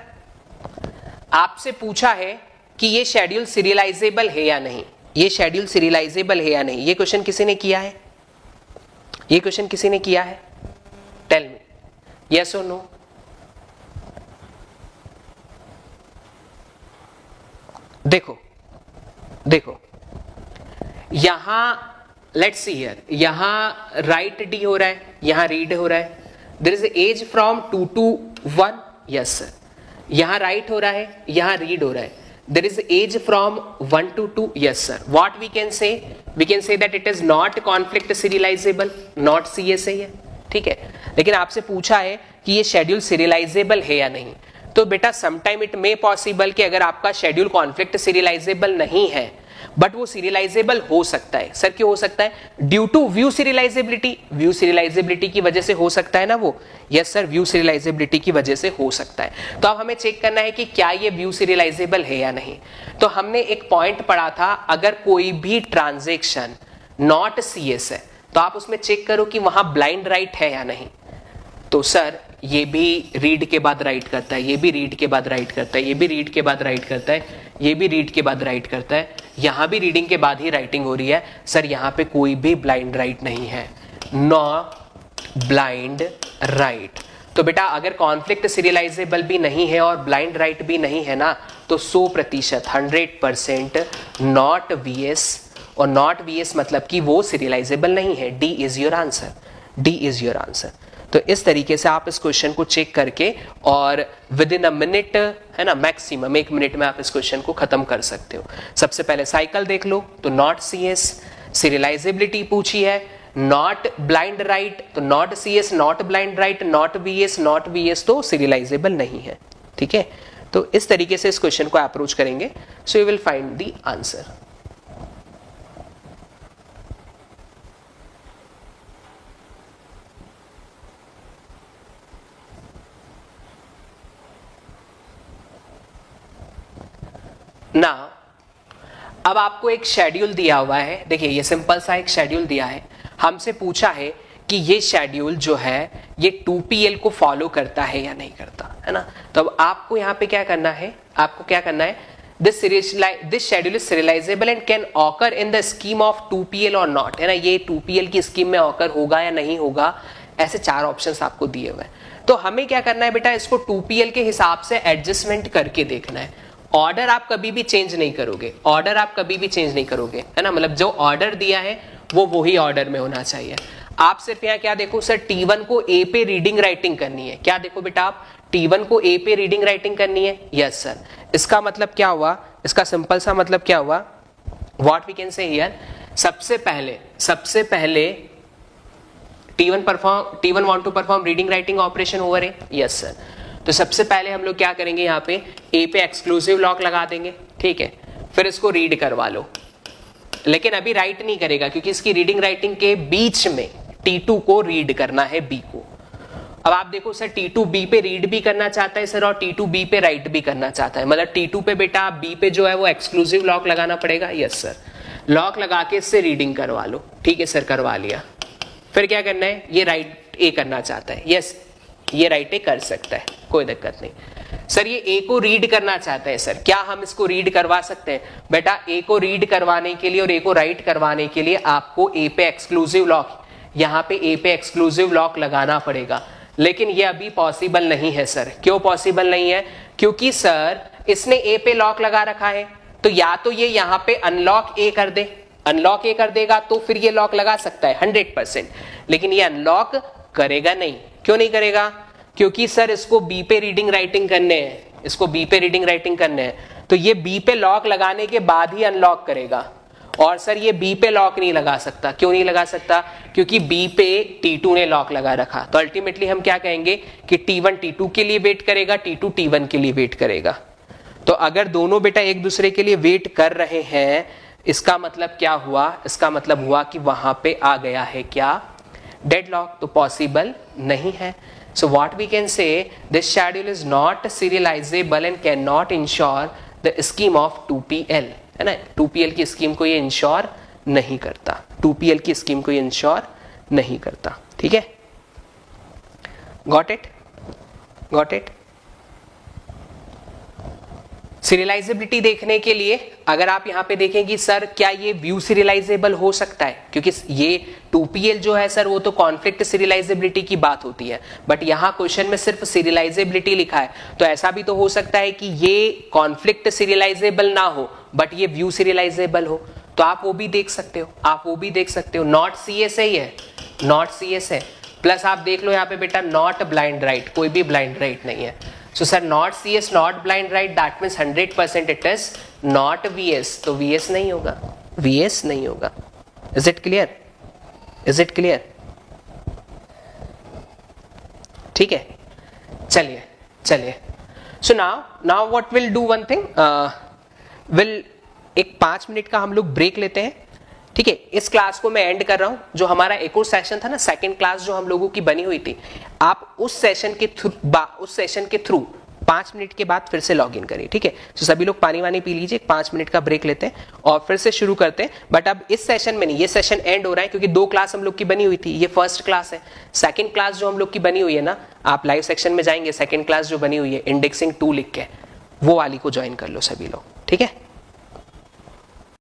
आपसे पूछा है कि ये शेड्यूल सीरियलाइजेबल है या नहीं, ये शेड्यूल सीरियलाइजेबल है या नहीं, ये क्वेश्चन किसी ने किया है? ये क्वेश्चन किसी ने किया है? टेल मी यस और नो। देखो देखो यहां लेट्स सी हियर, यहां राइट डी हो रहा है, यहां रीड हो रहा है। There is edge from 2 to 1, yes sir. यहां राइट हो रहा है, यहां रीड हो रहा है। There is edge from 1 to 2, yes sir. What we can say? We can say that it is not conflict serializable, not CSA है, ठीक है। लेकिन आपसे पूछा है कि ये शेड्यूल सीरियलाइजेबल है या नहीं, तो बेटा समटाइम इट मे पॉसिबल कि अगर आपका शेड्यूल कॉन्फ्लिक्ट सीरियलाइजेबल नहीं है बट वो सीरियलाइजेबल हो सकता है। सर क्यों हो सकता है? Due to view serializability, view serializability की वजह से हो सकता है ना वो। यस सर, व्यू सीरियलाइजेबिलिटी की वजह से हो सकता है। तो अब हमें चेक करना है कि क्या ये व्यू सीरियलाइजेबल है या नहीं। तो हमने एक पॉइंट पढ़ा था, अगर कोई भी ट्रांजेक्शन नॉट सीएस है तो आप उसमें चेक करो कि वहां ब्लाइंड राइट है या नहीं। तो सर ये भी रीड के बाद राइट करता है, ये भी रीड के बाद राइट करता है, ये भी रीड के बाद राइट करता है, ये भी रीड के बाद राइट करता है, यहां भी रीडिंग के बाद ही राइटिंग हो रही है। सर यहां पे कोई भी ब्लाइंड राइट नहीं है, नो ब्लाइंड राइट। तो बेटा अगर कॉन्फ्लिक्ट सीरियलाइजेबल भी नहीं है और ब्लाइंड राइट भी नहीं है ना, तो 100% 100% नॉट वीएस, और नॉट वीएस मतलब कि वो सीरियलाइजेबल नहीं है। D is your answer, D is your answer. तो इस तरीके से आप इस क्वेश्चन को चेक करके और विद इन अ मिनट, है ना, मैक्सिमम 1 मिनट में आप इस क्वेश्चन को खत्म कर सकते हो। सबसे पहले साइकिल देख लो, तो नॉट सीएस, सीरियलाइजेबिलिटी पूछी है, नॉट ब्लाइंड राइट, तो not CS, not blind write, not VS तो सीरियलाइजेबल नहीं है, ठीक है। तो इस तरीके से इस क्वेश्चन को अप्रोच करेंगे, so you will find the answer. ना अब आपको एक शेड्यूल दिया हुआ है, देखिए ये सिंपल सा एक शेड्यूल दिया है। हमसे पूछा है कि ये शेड्यूल जो है ये 2PL को फॉलो करता है या नहीं करता, है ना। तो अब आपको यहाँ पे क्या करना है, आपको क्या करना है, this schedule is serialisable and can occur in the scheme of 2PL और नॉट, है ना। ये 2PL की स्कीम में ऑकर होगा या नहीं होगा, ऐसे 4 ऑप्शंस आपको दिए हुए हैं। तो हमें क्या करना है बेटा, इसको 2PL के हिसाब से एडजस्टमेंट करके देखना है। ऑर्डर आप कभी भी चेंज नहीं करोगे, ऑर्डर आप कभी भी चेंज नहीं करोगे, है ना। मतलब जो ऑर्डर दिया है वो वही ऑर्डर में होना चाहिए। आप सिर्फ यहाँ क्या देखो, सर T1 को A पे रीडिंग राइटिंग करनी है। क्या देखो बेटा, आप T1 को A पे रीडिंग राइटिंग करनी है। Yes sir. इसका मतलब क्या हुआ, इसका सिंपल सा मतलब क्या हुआ, what we can say here, सबसे पहले T1 want to perform reading writing operation over A. Yes sir. तो सबसे पहले हम लोग क्या करेंगे, यहाँ पे ए पे एक्सक्लूसिव लॉक लगा देंगे, ठीक है। फिर इसको रीड करवा लो, लेकिन अभी राइट नहीं करेगा क्योंकि इसकी रीडिंग राइटिंग के बीच में T2 को रीड करना है B को। अब आप देखो सर, T2 B पे रीड भी करना चाहता है सर, और T2 B पे राइट भी करना चाहता है। मतलब T2 पे बेटा B पे जो है वो एक्सक्लूसिव लॉक लगाना पड़ेगा। Yes sir. लॉक लगा के इससे रीडिंग करवा लो, ठीक है सर, करवा लिया। फिर क्या करना है, ये राइट ए करना चाहता है। यस, ये राइट ए कर सकता है, कोई दिक्कत नहीं। सर ये ए को रीड करना चाहता है सर, क्या हम इसको रीड करवा सकते हैं? बेटा ए को रीड करवाने के लिए और ए को राइट करवाने के लिए आपको ए पे एक्सक्लूसिव लॉक, यहाँ पे ए पे एक्सक्लूसिव लॉक लगाना पड़ेगा। लेकिन ये अभी पॉसिबल नहीं है सर। क्यों पॉसिबल नहीं है? क्योंकि सर इसने ए पे लॉक लगा रखा है, तो या तो ये यहाँ पे अनलॉक ए कर दे, अनलॉक ए कर देगा तो फिर ये लॉक लगा सकता है 100%, लेकिन ये अनलॉक करेगा नहीं। क्यों नहीं करेगा? क्योंकि सर इसको बी पे रीडिंग राइटिंग करने हैं, इसको बी पे रीडिंग राइटिंग करने हैं, तो ये बी पे लॉक लगाने के बाद ही अनलॉक करेगा। और सर ये बी पे लॉक नहीं लगा सकता, क्यों नहीं लगा सकता? क्योंकि बी पे T2 ने लॉक लगा रखा। तो अल्टीमेटली हम क्या कहेंगे कि T1 T2 के लिए वेट करेगा, T2 T1 के लिए वेट करेगा। तो अगर दोनों बेटा एक दूसरे के लिए वेट कर रहे हैं, इसका मतलब क्या हुआ? इसका मतलब हुआ कि वहां पे आ गया है क्या? डेडलॉक। तो पॉसिबल नहीं है। So what we can say, this schedule is not serializable and cannot ensure the scheme of 2PL, है ना? 2PL की स्कीम को ये इंश्योर नहीं करता, 2PL की स्कीम को ये इंश्योर नहीं करता। ठीक है, got it, got it. Serialisability देखने के लिए अगर आप यहां पे देखें कि सर क्या ये व्यू सीरियलाइजेबल हो सकता है, क्योंकि ये 2PL जो है सर वो तो कॉन्फ्लिक्ट सीरियलाइजेबिलिटी की बात होती है, बट यहां क्वेश्चन में सिर्फ सीरियलाइजेबिलिटी लिखा है। तो ऐसा भी तो हो सकता है कि ये कॉन्फ्लिक्ट सीरियलाइजेबल ना हो बट ये व्यू सीरियलाइजेबल हो, तो आप वो भी देख सकते हो, आप वो भी देख सकते हो। नॉट CS ही है, नॉट CS है, प्लस आप देख लो यहाँ पे बेटा नॉट ब्लाइंड राइट, कोई भी ब्लाइंड राइट नहीं है। So sir, not CS, not blind right, that means 100% it is not VS. तो VS नहीं होगा, VS नहीं होगा। Is it clear? Is it clear? ठीक है, चलिए चलिए। So now what we'll do one thing, we'll एक 5 मिनट का हम लोग ब्रेक लेते हैं। ठीक है, इस क्लास को मैं एंड कर रहा हूं। जो हमारा एक और सेशन था ना, सेकंड क्लास जो हम लोगों की बनी हुई थी, आप उस सेशन के थ्रू 5 मिनट के बाद फिर से लॉग इन करिए। ठीक है, तो सभी लोग पानी वानी पी लीजिए, 5 मिनट का ब्रेक लेते हैं और फिर से शुरू करते हैं। बट अब इस सेशन में नहीं, ये सेशन एंड हो रहा है क्योंकि 2 क्लास हम लोग की बनी हुई थी, ये फर्स्ट क्लास है। सेकंड क्लास जो हम लोग की बनी हुई है ना, आप लाइव सेक्शन में जाएंगे, सेकंड क्लास जो बनी हुई है इंडेक्सिंग 2 लिख के, वो वाली को ज्वाइन कर लो सभी लोग। ठीक है।